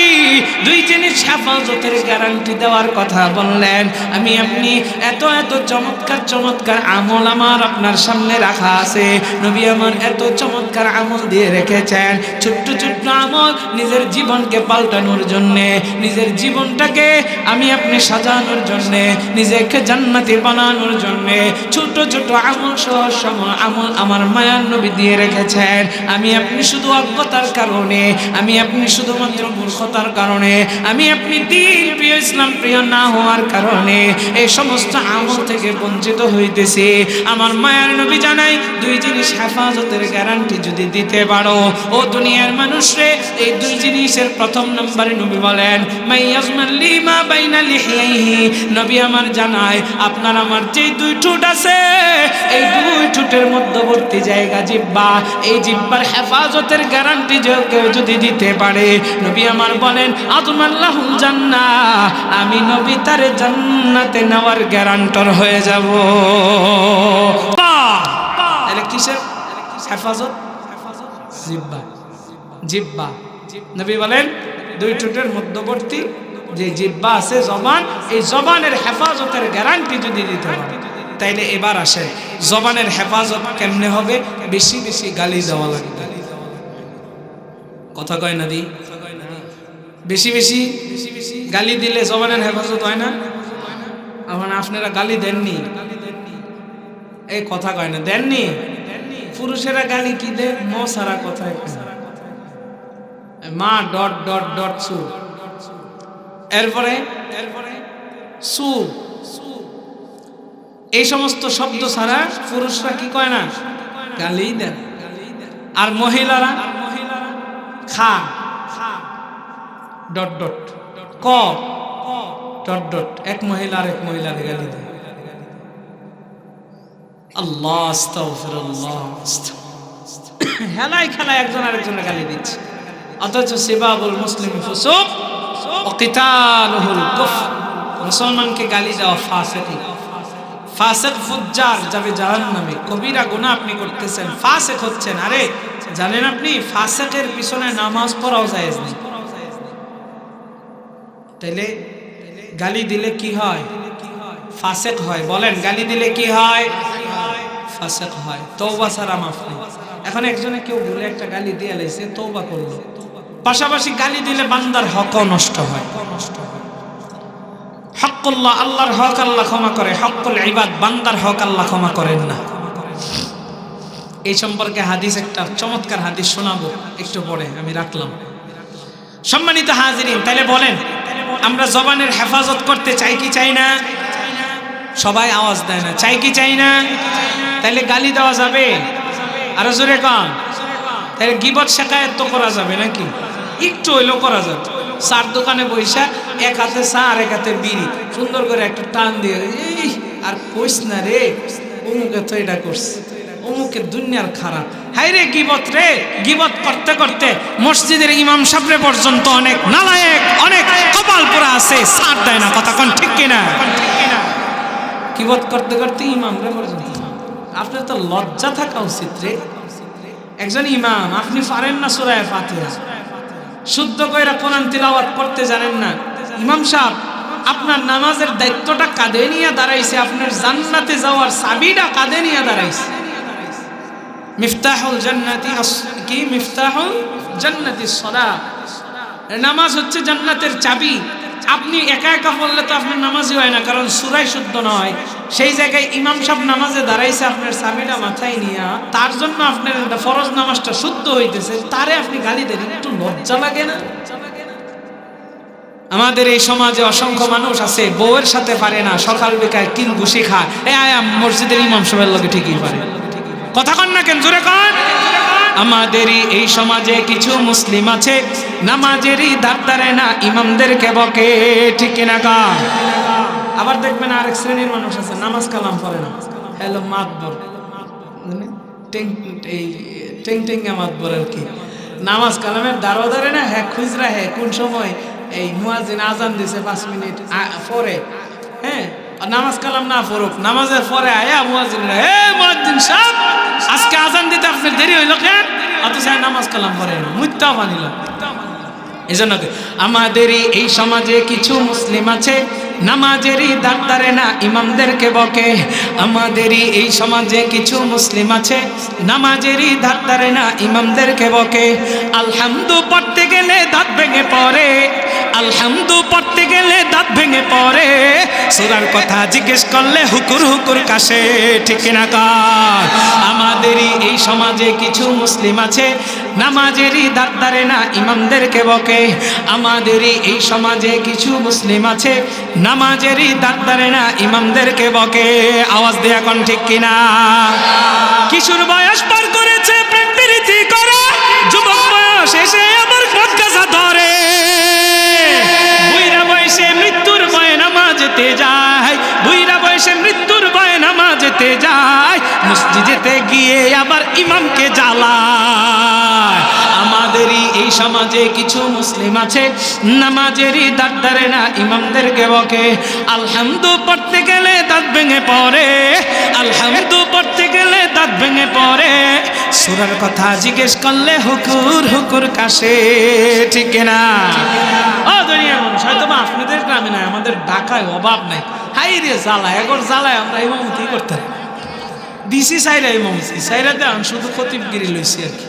দুই জিনিস হেফাজতের গ্যারান্টি দেওয়ার কথা বললেন। আমি আপনি এত এত চমৎকার চমৎকার আমল আমার আপনার সামনে রাখা আছে। নবী আমার এত চমৎকার আমল দিয়ে রেখেছেন, ছোট্ট ছোট্ট আমল নিজের জীবনকে পাল্টানোর জন্যে, নিজের জীবনটাকে আমি আপনি সাজানোর জন্যে, নিজেকে জান্নাতি বানানোর জন্যে ছোট ছোট আমল সহজ সরল আমল আমার মায়ার নবী দিয়ে রেখেছেন। আমি আপনি শুধু অজ্ঞতার কারণে, আমি আপনি শুধুমাত্র মূর্খতার কারণে, আমি আপনি দিন প্রিয় ইসলাম প্রিয় না হওয়ার কারণে এই সমস্ত আমল থেকে বঞ্চিত হইতেছি। আমার মায়ার নবী জানাই, দুই জিনিস হেফাজতের গ্যারান্টি যদি দিতে পারো, ও দুনিয়ার মানুষরে, এই দুই জিনিসের প্রথম নম্বরে নবী বলেন, মাইয়াজমাল লিমা বাইনা লিহিয়াইহি। নবী আমার জানায়, আপনার আমার যে দুই ঠোঁট আছে, এই দুই ঠোঁটের মধ্যবর্তী জায়গা জিহ্বা, এই জিহ্বার হেফাজতের গ্যারান্টি কেউ যদি দিতে পারে, নবী আমার বলেন আযমাল্লাহুল জান্নাহ, আমি নবী তার জান্নাতে নেওয়ার গ্যারান্টর হয়ে যাব। তাহলে কিসের হেফাজত? জিহ্বা। জিহ্বা, নবী বলেন দুই ঠোঁটের মধ্যবর্তী যে জিহ্বা আছে জবান, এই জবানের হেফাজতের গ্যারান্টি যদি দিতে পারে, তাইলে এবার আসেন জবানের হেফাজত কেমনে হবে? বেশি বেশি গালি দেওয়া লাগবে। কথা কয় না দি? বেশি বেশি গালি দিলে জবানের হেফাজত হয় না? আমার আপনারা গালি দেননি, এই কথা কয় না, দেননি? পুরুষেরা গালি কি দেয়? ম সারা কথায় মা ডট ডট ডট সু, এরপরে সু, এই সমস্ত শব্দ ছাড়া পুরুষরা কি কয় না? গালি দেন। আর মহিলারা খা ডট ডট, ক ডট ডট, এক মহিলা আর এক মহিলার গালি দেয়। আল্লাহ আস্তাগফিরুল্লাহ। হেলায় খেলায় একজন আরেকজনের গালি দিচ্ছে, অথচ সিবাবুল মুসলিম ফুসুক ওয়া কিতালুহুল কুফর, মুসলমানকে গালি দেওয়া ফাসিক। ফাসিক ফুজ্জার যাবে জাহান্নামে, কবিরা গুনাহ আপনি করতেছেন, ফাসিক হচ্ছেন। আরে জানেন আপনি ফাসিকের পিছনে নামাজ পড়াও জায়েজ নেই। তাইলে গালি দিলে কি হয়? ফাসিক হয়। বলেন গালি দিলে কি হয়? ফাসিক হয়। তওবা ছাড়া মাফ নেই। এখন একজনে কেউ ভুলে একটা গালি দিয়ে লাইছে, তওবা করলো, পাশাপাশি গালি দিলে বান্দার হকও নষ্ট হয়। হকুল্লাহ, আল্লাহর হক আল্লাহ ক্ষমা করে, হকুল ইবাদ, বান্দার হক আল্লাহ ক্ষমা করেন না। এই সম্পর্কে হাদিস, একটা চমৎকার হাদিস শোনাবো একটু পরে, আমি রাখলাম। সম্মানিত হাজিরিন, তাহলে বলেন আমরা জবানের হেফাজত করতে চাই কি চাই না? সবাই আওয়াজ দেয় না, চাই কি চাই না? তাহলে গালি দেওয়া যাবে? আরো জোরে কন। তাহলে গীবত শিকায়াত তো করা যাবে নাকি? একটু হইলেও করা যাবে। চার দোকানে বইসা এক হাতে চা আর এক হাতে বিড়ি, সুন্দর করে একটা টান দিয়ে, এই আর কইস না রে, অমুকে তো এটা করছে, অমুকের দুনিয়ার খারাপ। হাই রে গীবত রে, গীবত করতে করতে মসজিদের ইমাম সাহেব পর্যন্ত অনেক নালায়েক, অনেক কপাল পোড়া আছে, সার দেয় না। কথা কোন ঠিক কিনা? গীবত করতে করতে ইমাম রে পর্যন্ত। আপনার তো লজ্জা থাকা উচিত রে। একজন ইমাম, আপনি পারেন না সূরা ফাতিহা শুদ্ধ কইরা কোরআন তিলাওয়াত করতে জানেন না। ইমাম সাহেব আপনার নামাজের দায়িত্বটা কাঁধে নিয়ে দাঁড়াইছে, আপনার জান্নাতে যাওয়ার চাবিটা কাঁধে নিয়ে দাঁড়াইছে। মিফতাহুল জান্নাতি কি? মিফতাহুল জান্নাতি সালাত। নামাজ হচ্ছে জান্নাতের চাবি। আপনি একা একা পড়লে তো আপনার নামাজই হয় না, কারণ সূরাই শুদ্ধ নয়। সেই জায়গায় ইমাম সাহেব নামাজে দাঁড়াইছে আপনার চাবিটা মাথায় নিয়া, তার জন্য আপনার ফরজ নামাজটা শুদ্ধ হইতেছে, তারে আপনি গালি দেন, একটু লজ্জা লাগে না? আমাদের এই সমাজে অসংখ্য মানুষ আছে বউয়ের সাথে পারে না, সকাল বিকাল কিল ঘুষি খায়। এই আয়া মসজিদের ইমাম সাহেবের লগে ঠিকই পারে। কথা কন না কেন? জোরে কন। আমাদেরই এই সমাজে কিছু মুসলিম আছে নামাজেরই ধার ধারে না, ইমামদেরকে বকে, ঠিক কিনা কা? আবার দেখবেন আরেক শ্রেণীর মানুষ আছে নামাজ কালাম পড়ে না, হ্যালো মাতবর, টেং টেঙ্গা মাতবর আর কি, নামাজ কালামের দ্বারও ধরে না। হ্যাঁ খুচরা, হ্যাঁ কোন সময় এই মুয়াজ্জিন আজান দিছে 5 মিনিট পরে, হ্যাঁ নামাজ কালাম না পড়ুক, নামাজের পরে আয়া মুয়াজ্জিন, হে মুয়াজ্জিন সাহেব আজকে আজান দিতে আপনার দেরি হইল কেন? অথচ নামাজ কালাম পড়ে না, মুত্তা বানিল। এজন্য আমাদেরই এই সমাজে কিছু মুসলিম আছে নামাজেরই দাঁড় ধারে না, ইমামদেরকে বকে। আমাদেরই এই সমাজে কিছু মুসলিম আছে নামাজেরই ধার ধারে না, ইমামদেরকে বকে। আলহামদু পড়তে গেলে দাঁত ভেঙে পড়ে, আলহামদু পড়তে গেলে দাঁত ভেঙে পড়ে, সূরার কথা জিজ্ঞেস করলে হুকুর হুকুর কাশে, ঠিক কিনা কার? আমাদেরই এই সমাজে কিছু মুসলিম আছে নামাজেরই দাঁত ধারে না, ইমামদেরকে বকে। আমাদেরই এই সমাজে কিছু মুসলিম আছে নামাজেরই দাঁত ধারে না, ইমামদেরকে বকে। আওয়াজ দেয়া কোন ঠিক কিনা? কিশোর বয়স পার করেছে প্রেম প্রীতি করে, যুবক বয়স এসে আবার বদকাজা ধরে, বুইরা বয়সে মৃত্যুর ভয়ে নামাজেতে যায়, বুইরা বয়সে মৃত্যুর ভয়ে নামাজেতে যায়, মসজিদেতে গিয়ে আবার ইমামকে জ্বালায়। আমাদেরই এই সমাজে কিছু মুসলিম আছে নামাজেরই দাঁত ধারে না, ইমামদেরকে বকে। আলহামদু পড়তে গেলে দাঁত ভেঙে পড়ে, আলহামদু পড়তে গেলে দাঁত ভেঙে পড়ে, সূরার কথা জিজ্ঞেস করলে হুকুর হুকুর কাশে, ঠিক না? ও দুনিয়ার মানুষ, হয়তো বা আপনাদের গ্রামে নাই, আমাদের ঢাকায় অভাব নাই। হাই রে জ্বালায়, এখন জ্বালায় আমরা ইমামতি করতে দিছি সাইরা, ইমামতি সাইরাতে আমি শুধু খতিবগিরি লইছি আর কি,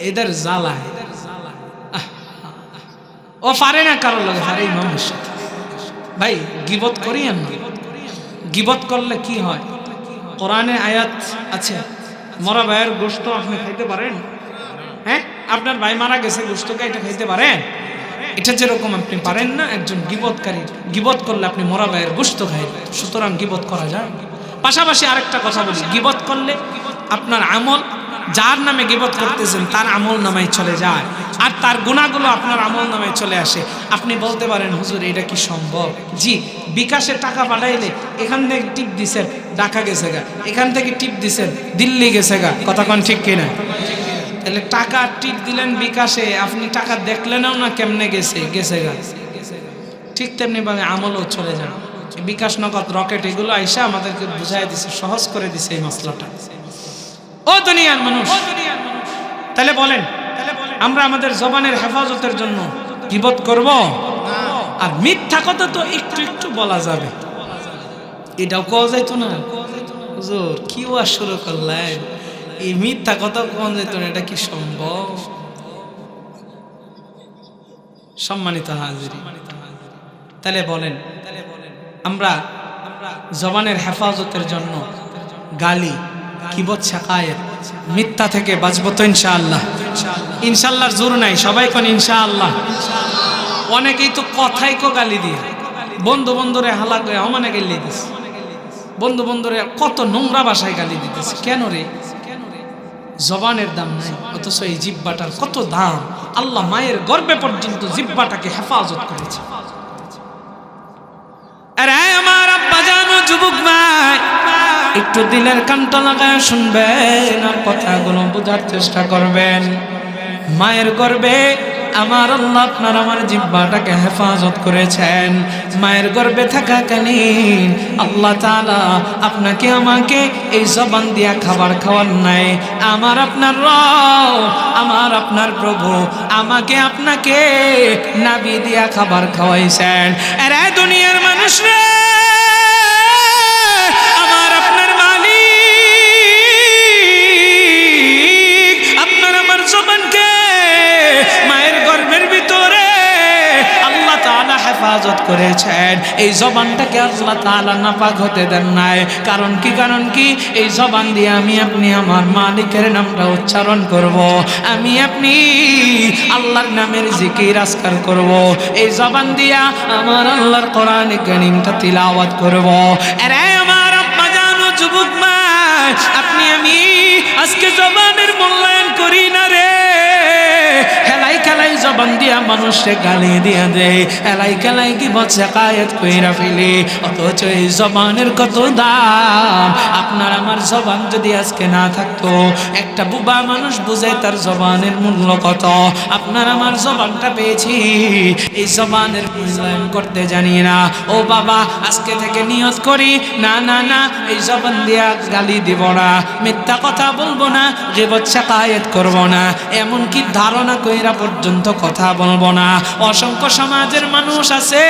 এদের জ্বালায়। ও পারে না কারোর লাগে, পারে ইমামের সাথে। ভাই গীবত করিয়েন না, গীবত করলে কি হয়? কোরআনে আয়াত আছে, মরা ভাইয়ের গোশত আপনি খাইতে পারেন? হ্যাঁ, আপনার ভাই মারা গেছে, গোশতকে এটা খাইতে পারেন? এটা যেরকম আপনি পারেন না, একজন গীবতকারী গীবত করলে আপনি মরা ভাইয়ের গোশত খাইবেন, সুতরাং গীবত করা যায়। পাশাপাশি আরেকটা কথা বলি, গীবত করলে আপনার আমল, যার নামে গীবত করতেছেন তার আমল নামায় চলে যায়, আর তার গুনাহগুলো আপনার আমল নামায় চলে আসে। আপনি বলতে পারেন হুজুর এটা কি সম্ভব? জি, বিকাশে টাকা পাঠাইলে এখান থেকে টিপ দিছেন ঢাকা গেছে গা, এখান থেকে টিপ দিছেন দিল্লি গেছে গা, কথা কোন ঠিক কিনা? তাহলে টাকা টিপ দিলেন বিকাশে, আপনি টাকা দেখলেনও না কেমনে গেছে গেছে গা। ঠিক তেমনি ভাবে আমলও চলে যান। বিকাশ, নগদ, রকেট এগুলো আইসা আমাদেরকে বুঝাই দিছে, সহজ করে দিছে এই মশলাটা। ও দুনিয়ার মানুষ, তাহলে বলেন আমরা আমাদের জবানের হেফাজতের জন্য গীবত করব? আর মিথ্যা কথা তো একটু একটু বলা যাবে, এটাও কোয়া যাইতো না। হুজুর কি ওয়াজ শুরু করলেন, এই মিথ্যা কথা কোয়া যাইতো না, এটা কি সম্ভব? সম্মানিত হাজিরি, তাহলে বলেন আমরা জবানের হেফাজতের জন্য গালি, গীবত, শাকায়েত, মিথ্যা থেকে বাঁচবো তো ইনশাআল্লাহ? ইনশাআল্লাহর জোর নাই, সবাই কোন ইনশাআল্লাহ। অনেকেই তো কথাই কো গালি দিয়ে, বন্ধু বন্ধুরে হালা করে অমানে গালি দিচ্ছে, বন্ধু বন্ধুরে কত নোংরা ভাষায় গালি দিতেছে। কেন রে? জবানের দাম নাই, অথচ এই জিহ্বাটার কত দাম। আল্লাহ মায়ের গর্ভে পর্যন্ত জিহ্বাটাকে হেফাজত করেছে। আরে আমার আব্বা জানো, যুবক ভাই, একটু দিলের কানটা লাগায় শুনবেন আর কথাগুলো বোঝার চেষ্টা করবেন। মায়ের গর্ভে আমার আল্লাহ আপনার আমার জিহ্বাটাকে হেফাজত করেছেন। মায়ের গর্ভে থাকাকালীন আল্লাহ তাআলা আপনাকে আমাকে এই জবান দিয়া খাবার খাওয়ার নাই। আমার আপনার রব, আমার আপনার প্রভু আমাকে আপনাকে নাভি দিয়া খাবার খাওয়াইছেন। আরে দুনিয়ার মানুষ রে, আমার আপনার মালিক আপনার আমার জবানকে মায়ের গর্ভের ভিতরে আল্লাহ তাআলা হেফাজত করেছেন। এই জবানটাকে আল্লাহ তাআলা নাপাক হতে দেন নাই। কারণ কি? কারণ কি? এই জবান দিয়ে আমি আপনি আমার মালিকের নামটা উচ্চারণ করব, আমি আপনি আল্লাহর নামের জিকির আজকার করব, এই জবান দিয়া আমার আল্লাহর কোরআন কারীমটা তিলাওয়াত করব। আরে আমার আব্বা জানো, যুবক মা, আপনি আমি আজকে জবানের মূল্যায়ন করি না রে। হেলাই খেলাই জবান দিয়া মানুষকে গালি দিয়া দেয়, হেলাই খেলাই গীবত, শাকায়েত কইরা ফেলে। অথচ এই জবানের কত দাম। আপনার আমার জবান যদি আজকে না থাকতো, একটা বুবা মানুষ বুঝে তার জবানের মূল্য কত। আপনার আমার জবানটা পেয়েছি, এই জবানের মূল্যায়ন করতে জানি না। ও বাবা, আজকে থেকে নিয়ত করি, না না না, এই জবান দিয়া গালি দিব না, মিথ্যা কথা বলবো না, গীবত, শাকায়েত করব না, এমনকি ধারণা কইরা পর্যন্ত কথা বলবো না। অসংখ্য সমাজের মানুষ আছে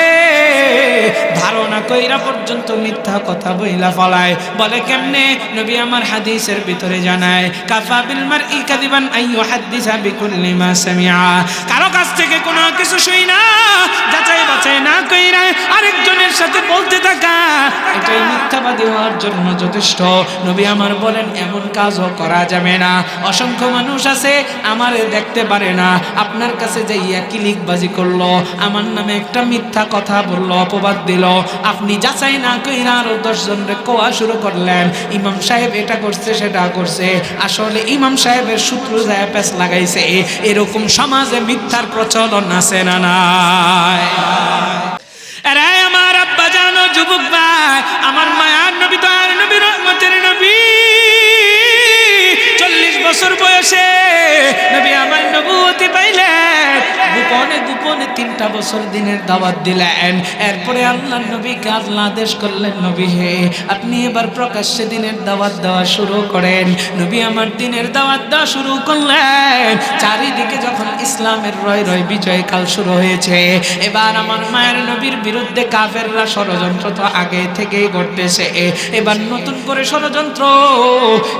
ধারণা কইরা পর্যন্ত মিথ্যা কথা বইলা ফলায়। বলে কেমনে? নবী আমার হাদিসের ভিতরে জানায়, কাফা বিল মারই কাযিবান আইয়ু হাদিসা বিকুল্লি মা সামিআ। কারো কাছ থেকে কোনো কিছু শুই না, যাচাই বাছাই না কইরা আরেকজনের সাথে বলতে থাকা, এটাই মিথ্যাবাদী হওয়ার জন্য যথেষ্ট। নবী আমার বলেন এমন কাজও করা যাবে না। অসংখ্য মানুষ আছে আমারে দেখতে পারে না, আপনার কাছে যাইয়া ক্লিকবাজি করলো, আমার নামে একটা মিথ্যা কথা বললো, অপবাদ দিল, আপনি যাচাই না কইরা আরো 10 জনরে কোয়া শুরু করলেন, ইমাম সাহেব এটা করছে সেটা করছে। আসলে ইমাম সাহেবের সূত্র যায় পেছ লাগাইছে। এরকম সমাজে মিথ্যার প্রচলন আছে না নাই? আরে আমার আব্বা জানো, যুবক ভাই, আমার মায়ার নবী, দয়ার নবী, রহমতের নবী, 40 বছর বয়সে নবী আমার নবুয়তি পাইলেন। গোপনে গোপনে 3টা বছর দিনের দাওয়াত দিলেন। এরপরে আল্লাহর নবীকে আল্লাহ আদেশ করলেন, নবী হে, আপনি এবার প্রকাশ্যে দিনের দাওয়াত দেওয়া শুরু করেন। নবী আমার দিনের দাওয়াত দেওয়া শুরু করলেন। চারিদিকে যখন ইসলামের রয় রয় বিজয় কাল শুরু হয়েছে, এবার আমার মায়ের নবীর বিরুদ্ধে কাফেররা ষড়যন্ত্র তো আগে থেকেই করতেছে। এবার নতুন করে ষড়যন্ত্র,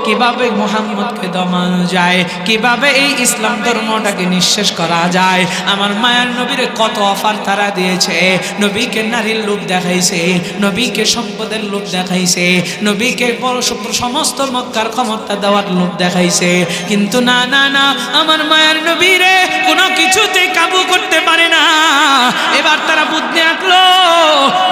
কিভাবে মুহাম্মদকে দমানো যায়, কিভাবে এই ইসলাম ধর্মটাকে নিঃশেষ করা যায়। আমার মায়ের নবীর কত অফার তারা দিয়েছে। নবীকে নারীর লোভ দেখাইছে, নবীকে সম্পদের লোভ দেখাইছে, নবীকে বড় সমস্ত মক্কার ক্ষমতা দেওয়ার লোভ দেখাইছে। কিন্তু না না না, আমার মায়ের নবীরে কোনো কিছুতে কাবু করতে পারে না। এবার তারা বুদ্ধি আঁকলো,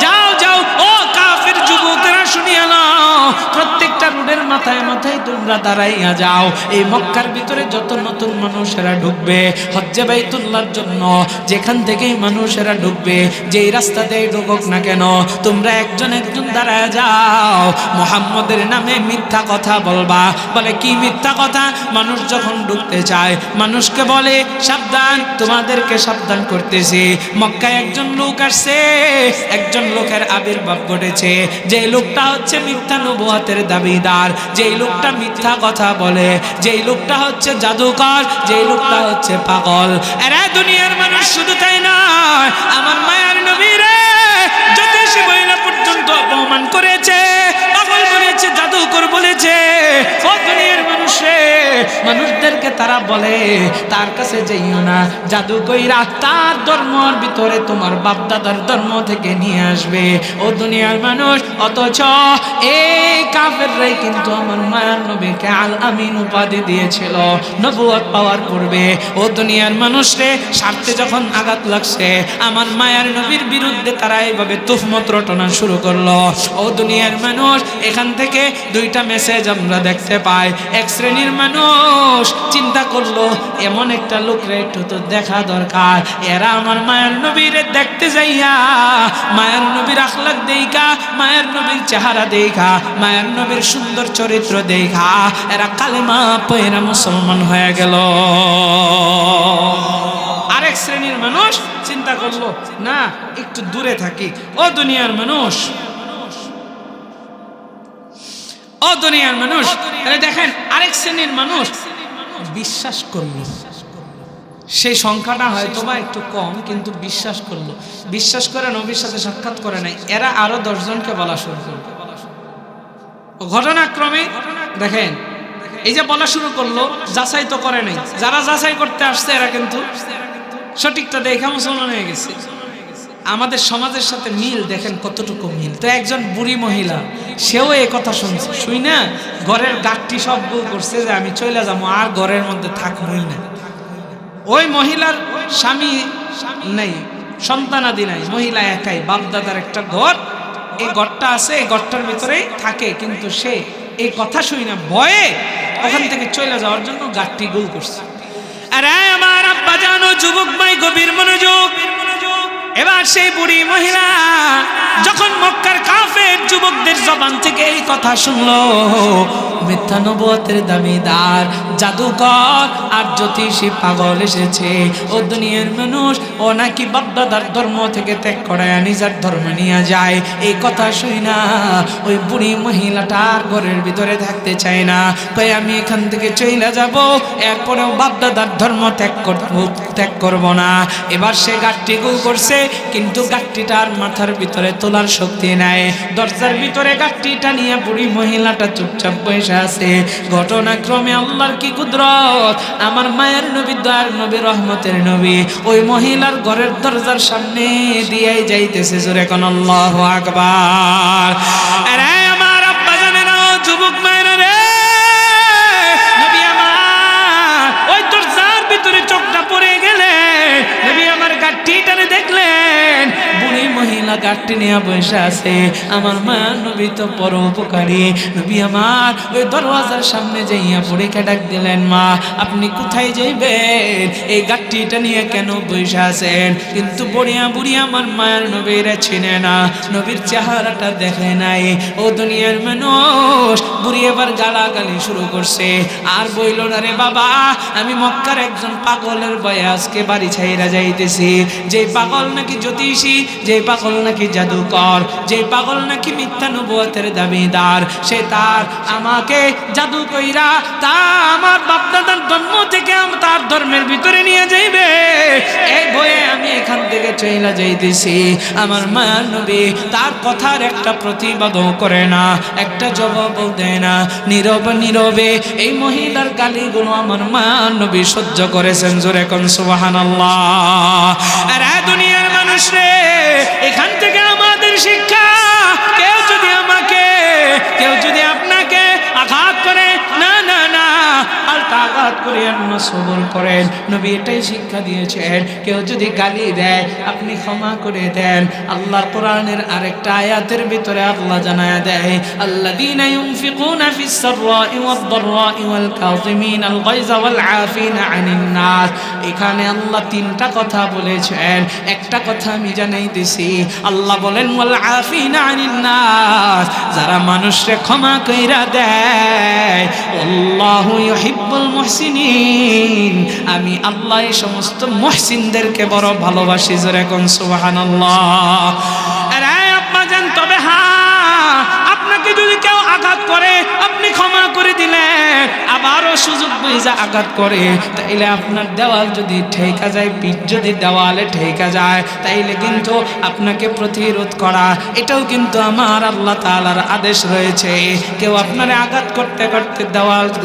যাও যাও ও কাফের যুবকেরা, শুনিয়ে নাও, প্রত্যেকটা রোডের মাথায় মাথায় কোথায় তোমরা দাঁড়াইয়া যাও। এই মক্কার ভিতরে যত নতুন মানুষেরা ঢুকবে হজ্জে বাইতুল্লাহর জন্য, যেখান থেকেই মানুষেরা ঢুকবে, যেই রাস্তাতেই ঢুকুক না কেন, তোমরা একজন একজন দাঁড়ায় যাও, মুহাম্মদের নামে মিথ্যা কথা বলবা। বলে কি মিথ্যা কথা? মানুষ যখন ঢুকতে চায় মানুষকে বলে সাবধান, তোমাদেরকে সাবধান করতেছি, মক্কায় একজন লোক আসছে, একজন লোকের আবির্ভাব ঘটেছে, যে লোকটা হচ্ছে মিথ্যা নবুয়তের দাবিদার, যেই লোকটা মিথ্যা কথা বলে, যেই লোকটা হচ্ছে জাদুকর, যেই লোকটা হচ্ছে পাগল। এরা দুনিয়ার মানুষ শুধু তাই নয়, আমার মায়ার নবীরে জ্যোতিষী মহিলা পর্যন্ত অপমান করেছে, পাগল বলেছে, জাদুকর বলেছে। ও দুনিয়ার মানুষে, মানুষদেরকে তারা বলে তার কাছে যাইও না, জাদু কইরা তার ধর্মের ভিতরে তোমার বাপ দাদার ধর্ম থেকে নিয়ে আসবে। ও দুনিয়ার মানুষ, অথচ এই কাফেররাই কিন্তু আমার মায়ার নবীকে আল আমিন উপাধি দিয়েছিল নবুয়ত পাওয়ার পূর্বে। ও দুনিয়ার মানুষরে, স্বার্থে যখন আঘাত লাগছে আমার মায়ার নবীর বিরুদ্ধে তারা এইভাবে তুহমত রটনা শুরু করলো। ও দুনিয়ার মানুষ, এখান থেকে দুইটা মেসেজ আমরা দেখতে পাই। এক শ্রেণীর মানুষ চিন্তা করলো এমন একটা লোকরে একটু তো দেখা দরকার, এরা আমার মায়ার নবীরে দেখতে যাইয়া মায়ার নবীর আখলাক দেখা, মায়ার নবীর চেহারা দেখা, মায়ার নবীর সুন্দর চরিত্র দেখা এরা কালেমা পয়রা মুসলমান হয়ে গেল। আরেক শ্রেণীর মানুষ চিন্তা করলো না, একটু দূরে থাকি। ও দুনিয়ার মানুষ, ও দুনিয়ার মানুষ, দেখেন আরেক শ্রেণীর মানুষ বিশ্বাস করলো, সেই সংখ্যাটা হয়তো বা একটু কম, কিন্তু বিশ্বাস করলো, বিশ্বাস করে নবীর সাথে সাক্ষাৎ করে নাই। এরা আরো 10 জনকে বলা শুরু করলো। ঘটনাক্রমে দেখেন, এই যে বলা শুরু করলো, যাচাই তো করে নাই, যারা যাচাই করতে আসছে এরা কিন্তু সঠিকটা দেখা মুসলমান হয়ে গেছে। আমাদের সমাজের সাথে মিল দেখেন কতটুকু মিল। তো একজন বুড়ি মহিলা, সেও এই কথা শুনছে, শুই না ঘরের গাঠটি সব বউ করছে যে আমি চলে যাবো, আর ঘরের মধ্যে থাকবই না। ওই মহিলার স্বামী নেই, সন্তানাদি নাই, মহিলা একাই, বাপদাদার একটা ঘর, এই ঘরটা আছে, এই ঘরটার ভিতরেই থাকে, কিন্তু সে এই কথা শুই না ভয়ে ওখান থেকে চলে যাওয়ার জন্য গাঠটি গোল করছে। আরে আমার আব্বা জানো, যুবক ভাই গভীর মনোযোগ। এবার সেই বুড়ি মহিলা যখন মক্কার কাফের যুবকদের জবান থেকে এই কথা শুনলো, মিথ্যা নবুয়তের দাবিদার জাদুকর আর জ্যোতিষী পাগল এসেছে, ও দুনিয়ার মানুষ, ও নাকি বাপদাদার ধর্ম থেকে ত্যাগ করায় নিজের ধর্ম নিয়ে যায়, এই কথা শুই না ওই বুড়ি মহিলাটা আর ঘরের ভিতরে থাকতে চায় না, তাই আমি এখান থেকে চলে যাব, এরপরেও বাপদাদার ধর্ম ত্যাগ করব না। এবার সে গাঠটি গোল করছে, কিন্তু গাঠটিটার মাথার ভিতরে তোলার শক্তি নাই। দরজার ভিতরে গাঠটিটা নিয়ে বুড়ি মহিলাটা চুপচাপ বসে আছে। ঘটনাক্রমে আল্লাহর কি কুদরত, আমার মায়ের নবী, দয়ার নবী, রহমতের নবী ওই মহিলার ঘরের দরজার সামনে দিয়েই যাইতেছে। জোরে কোন আল্লাহু আকবার। আরে আমার আব্বা জানে না, যুবক মায়েরা রে, নবী আমার ওই দরজার ভিতরে চোখটা পড়ে গেলে নবী আমার গাঠটিটারে দেখলেন, বুড়ি মহিলা গাঠটি নিয়ে বসে আছে। আমার মা নবী তো পরোপকারী, নবী আমার ওই দরওয়াজার সামনে যাইয়া বুড়িকে ডাক দিলেন, মা আপনি কোথায় যাইবেন, এই গাঠটিটা নিয়ে কেন বসে আছেন? কিন্তু বুড়ি আমার মায়ের নবীর চিনে না, নবীর চেহারাটা দেখে নাই। ও দুনিয়ার মানুষ, বুড়ি এবার গালাগালি শুরু করছে, আর বইল না রে বাবা, আমি মক্কার একজন পাগলের ভয়ে আজকে বাড়ি ছাইরা যাইতেছি, যে পাগল নাকি জ্যোতিষী, যে পাগল নাকি জাদুকর, যে পাগল নাকি মিথ্যা নবুয়তের দাবিদার, সে তার আমাকে জাদু কইরা তা আমার বাপদাদার ধর্ম থেকে তার ধর্মের ভিতরে নিয়ে যাইবে, এই ভয়ে আমি এখান থেকে চইলা যাইতেছি। আমার মায়ের নবী তার কথার একটা প্রতিবাদও করে না, একটা জবাবও দেয় না, নীরবে এই মহিলার গালিগুলো আমার মায়ের নবী সহ্য করেছেন। জোরে কোন সুবহানাল্লাহ। আরে দুনিয়ার মানুষ রে, এখান থেকে আমাদের শিক্ষা, কেউ যদি আমাকে, কেউ যদি আপনাকে আঘাত করে, না না না, পাল্টা আঘাত আঘাত করিয়েন না, সবর করেন। নবী এটাই শিক্ষা দিয়েছেন, কেউ যদি গালি দেয় আপনি ক্ষমা করে দেন। আল্লাহর কোরআনের আরেকটা আয়াতের ভিতরে আল্লাহ জানায়া দেয়, আল্লাযীনা ইউনফিকুনা ফিস সাররাই ওয়াদ দাররাই ওয়াল কাযিমিনাল গায়যা ওয়াল আফিনা আনিন নাস। এখানে আল্লাহ তিনটা কথা বলেছেন, একটা কথা আমি জানাই দিছি। আল্লাহ বলেন ওয়াল আফিনা আনিন নাস, যারা মানুষকে ক্ষমা কইরা দেয়। আল্লাহু ইউহিব্বুল মুহসিনিন, আমি আল্লাহ এই সমস্ত মুহসিনদেরকে বড় ভালোবাসি। জোরে কোন সুবহানাল্লাহ। আরে আপা জান, তবে হ্যাঁ, আপনাকে যদি কেউ আঘাত করে আপনি ক্ষমা করে দিলেন, আবারও সুযোগ বুঝে আঘাত করে, তাইলে আপনার দেওয়াল যদি ঠেকা যায়, পিঠ যদি দেওয়ালে ঠেকা যায়, তাইলে কিন্তু আপনাকে প্রতিরোধ করা, এটাও কিন্তু আমার আল্লাহ তাআলার আদেশ রয়েছে। কেউ আপনার আঘাত করতে করতে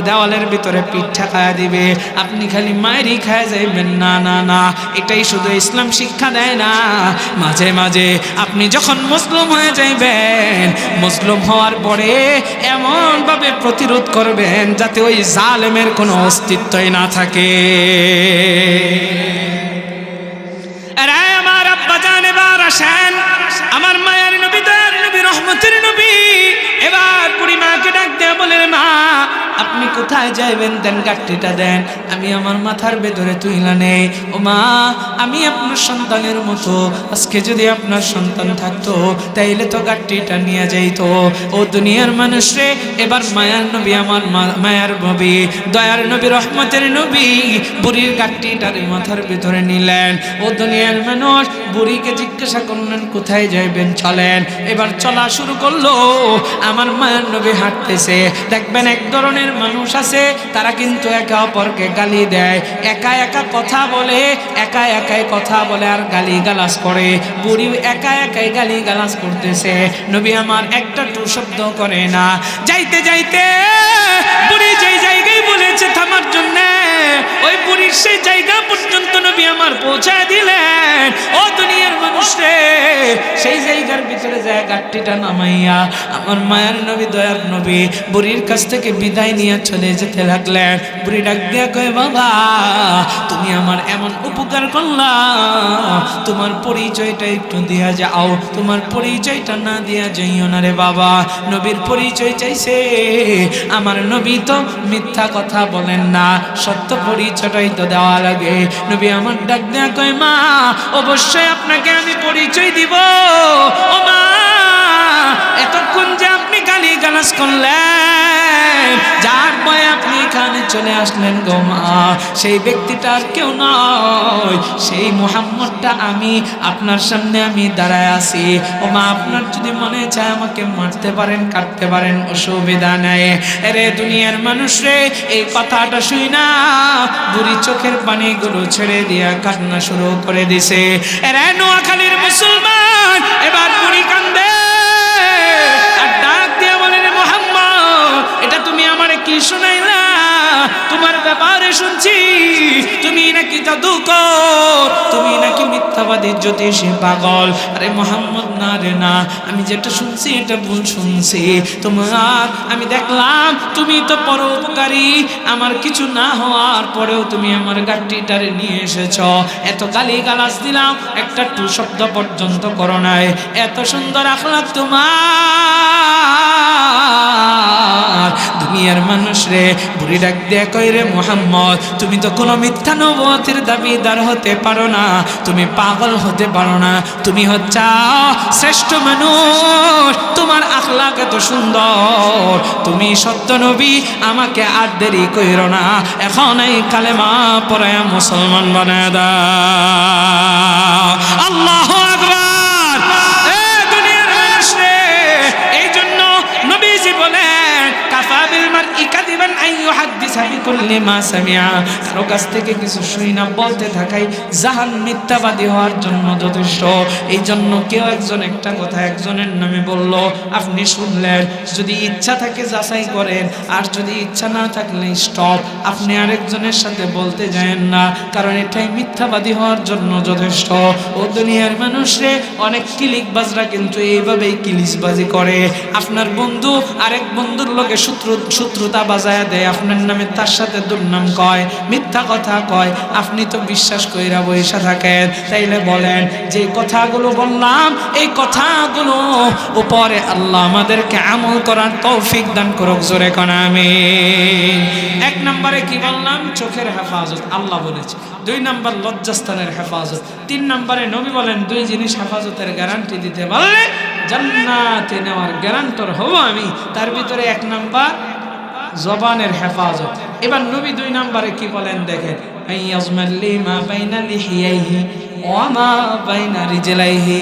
দেওয়ালের ভিতরে পিঠ ঠেকায়া দিবে, আপনি খালি মায়েরই খায় যাইবেন না, না না, এটাই শুধু ইসলাম শিক্ষা দেয় না। মাঝে মাঝে আপনি যখন মুসলিম হয়ে যাইবেন, মুসলিম হওয়ার পরে এমনভাবে প্রতিরোধ করবেন যাতে ওই জালেমের কোনো অস্তিত্বই না থাকে। আরে আমার আব্বা জান, এবার আসেন, আমার মায়ের নবী, দয়ার নবী, রহমতের নবী এবার বুড়ি মাকে ডাক দেয়া বলেন, মা আপনি কোথায় যাইবেন, দেন গাঠটিটা দেন, আমি আমার মাথার ভেতরে তুইলা নেই। ও মা, আমি আপনার সন্তানের মতো, আজকে যদি আপনার সন্তান থাকতো তাইলে তো গাঠটিটা নিয়ে যাইতো। ও দুনিয়ার মানুষ রে, এবার মায়ার নবী, আমার মায়ার নবী, দয়ার নবী, রহমতের নবী বুড়ির গাঠটিটার মাথার ভেতরে নিলেন। ও দুনিয়ার মানুষ, বুড়িকে জিজ্ঞাসা করলেন কোথায় যাইবেন, চলেন। এবার চলা শুরু করলো। আমার মায়ের নবী হাঁটতেছে, দেখবেন এক ধরনের মানুষ আছে, তারা কিন্তু একে অপরকে গালি দেয়, একা একা কথা বলে, একা একাই কথা বলে আর গালি গালাজ করে। বুড়ি একা একাই গালি গালাজ করতেছে, নবী আমার একটা টু শব্দ করে না। যাইতে যাইতে বুড়ি যেই জায়গায় বলেছে থামার জন্য, ওই বুড়ির সেই জায়গা পর্যন্ত নবী আমার পৌঁছায় দিলেন। ও দুনিয়ার মানুষ রে, সেই জায়গার ভিতরে যায় গাঠটিটা নামাইয়া আমার মায়ের নবী, দয়ার নবী বুড়ির কাছ থেকে বিদায় নিয়ে চলে যেতে লাগলেন। বুড়ি ডাক দিয়া কয়, বাবা তুমি আমার এমন উপকার করলা, তোমার পরিচয়টা একটু দিয়া যাও, তোমার পরিচয়টা না দিয়া যাইও না রে বাবা। নবীর পরিচয় চাইছে, আমার নবী তো মিথ্যা কথা বলেন না, সত্য পরিচয়টাই তো দেওয়া লাগে। নবী আমার ডাক দেয়া কয়, মা অবশ্যই আপনাকে আমি পরিচয় দিব। ও মা, এতক্ষণ যে আপনি গালি গালাজ করলেন, যার ভয়ে আপনি এখানে চলে আসলেন গো মা, সেই ব্যক্তিটা আর কেউ নয়, সেই মুহাম্মদটা আমি, আপনার সামনে আমি দাঁড়ায় আছি। ও মা, আপনার যদি মনে চায় আমাকে মারতে পারেন, কাটতে পারেন, অসুবিধা নাই। আরে দুনিয়ার মানুষ রে, এই কথাটা শুই না বুড়ি চোখের পানিগুলো ছেড়ে দিয়া কান্না শুরু করে দিছে। এরে নোয়াখালীর মুসলমান, এবার বুড়ি কান্দে আর ডাক দিয়া বলেন, মুহাম্মদ এটা তুমি আমারে কি শুনাইলা? তোমার ব্যাপারে শুনছি তুমি নাকি জাদুকর, তুমি নাকি মিথ্যাবাদী, জ্যোতিষী, পাগল। আরে মুহাম্মদ না রে না, আমি যেটা শুনছি এটা ভুল শুনছি। তোমার আমি দেখলাম তুমি তো পরোপকারী, আমার কিছু না হওয়ার পরেও তুমি আমার গাঠটিটারে নিয়ে এসেছ। এত গালি গালাজ দিলাম, একটা টু শব্দ পর্যন্ত করো নাই, এত সুন্দর আখলাক তোমার। দুনিয়ার মানুষ রে, বুড়ি ডাক দিয়ে কই, রে মুহাম্মদ তুমি তো কোনো মিথ্যা নবুয়তের দাবিদার হতে পারো না, তুমি পাগল হতে পারো না, তুমি হচ্ছে শ্রেষ্ঠ মানুষ, তোমার আখলাক এত সুন্দর, তুমি সত্য নবী, আমাকে আর দেরি কইরো না, এখন এই কালেমা পড়ে মুসলমান বানায় দাও। আল্লাহু আকবার। দুনিয়ার মানুষ রে, এই জন্য নবীজি বলেন, কাফা বিল মারই কাযিবান আন ইউহাদ্দিসা বিকুল্লি মা সামিআ, কারো কাছ থেকে কিছু শুই না বলতে থাকাই জাহান মিথ্যাবাদী হওয়ার জন্য যথেষ্ট। এই জন্য কেউ একজন একটা কথা একজনের নামে বলল, আপনি শুনলেন, যদি ইচ্ছা থাকে যাচাই করেন, আর যদি ইচ্ছা না থাকলে স্টপ, আপনি আরেকজনের সাথে বলতে যায়েন না, কারণ এটাই মিথ্যাবাদী হওয়ার জন্য যথেষ্ট। ও দুনিয়ার মানুষরে, অনেক কিলিকবাজরা কিন্তু এইভাবেই কিলিশবাজি করে। আপনার বন্ধু আরেক বন্ধুর লোকে শত্রুতা বাজায় দেয়, আপনার নামে তার সাথে দুর্নাম কয়, মিথ্যা কথা কয়, আপনি তো বিশ্বাস কইরা বইসা থাকেন। তাইলে বলেন যে কথাগুলো বললাম এই কথাগুলো উপরে আল্লাহ আমাদেরকে আমল করার তৌফিক দান করুক, জোরে কোন আমিন। এক নম্বরে কি বললাম? চোখের হেফাজত আল্লাহ বলেছে। 2 নম্বর লজ্জাস্থানের হেফাজত। 3 নম্বরে নবী বলেন 2 জিনিস হেফাজতের গ্যারান্টি দিতে পারলে জান্নাতে নেওয়ার গ্যারান্টর হব আমি। তার ভিতরে 1 নম্বর জবানের হেফাজত। এবার নবী 2 নম্বরে কি বলেন দেখেন, আইয়াজমাল্লি মা বাইনা লিহিয়াইহি ওয়া মা বাইনা রিজলাইহি।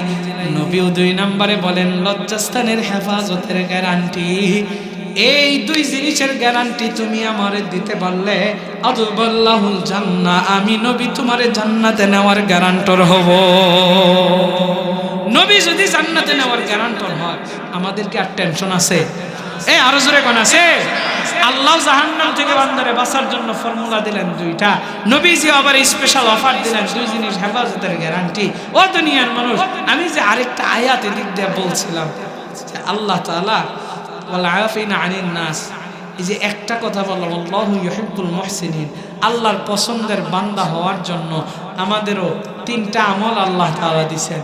নবীও 2 নম্বরে বলেন লজ্জাস্থানের হেফাজতের গ্যারান্টি। এই 2 জিনিসের গ্যারান্টি তুমি আমারে দিতে পারলে আদুবাল্লাহুল জান্নাহ, আমি নবী তোমারে জান্নাতে নেওয়ার গ্যারান্টর হব। নবী যদি জান্নাতে নেওয়ার গ্যারান্টর হয় আমাদের কি আর টেনশন আছে? আরো জোরে কোন আছে? আল্লাহ জাহান্নাম থেকে বান্দারে বাঁচার জন্য ফর্মুলা দিলেন 2টা, নবীজি আবার স্পেশাল অফার দিলেন 2 জিনিস হেফাজতের গ্যারান্টি। ও দুনিয়ার মানুষ, আমি যে আরেকটা আয়াত এদিক দিয়ে বলছিলাম যে আল্লাহ তাআলা ওয়াল আফিনা আনিন নাস, এই যে একটা কথা বলল আল্লাহু ইউহিব্বুল মুহসিনিন, আল্লাহর পছন্দের বান্দা হওয়ার জন্য আমাদেরও 3টা আমল আল্লাহ তাআলা দিয়েছেন।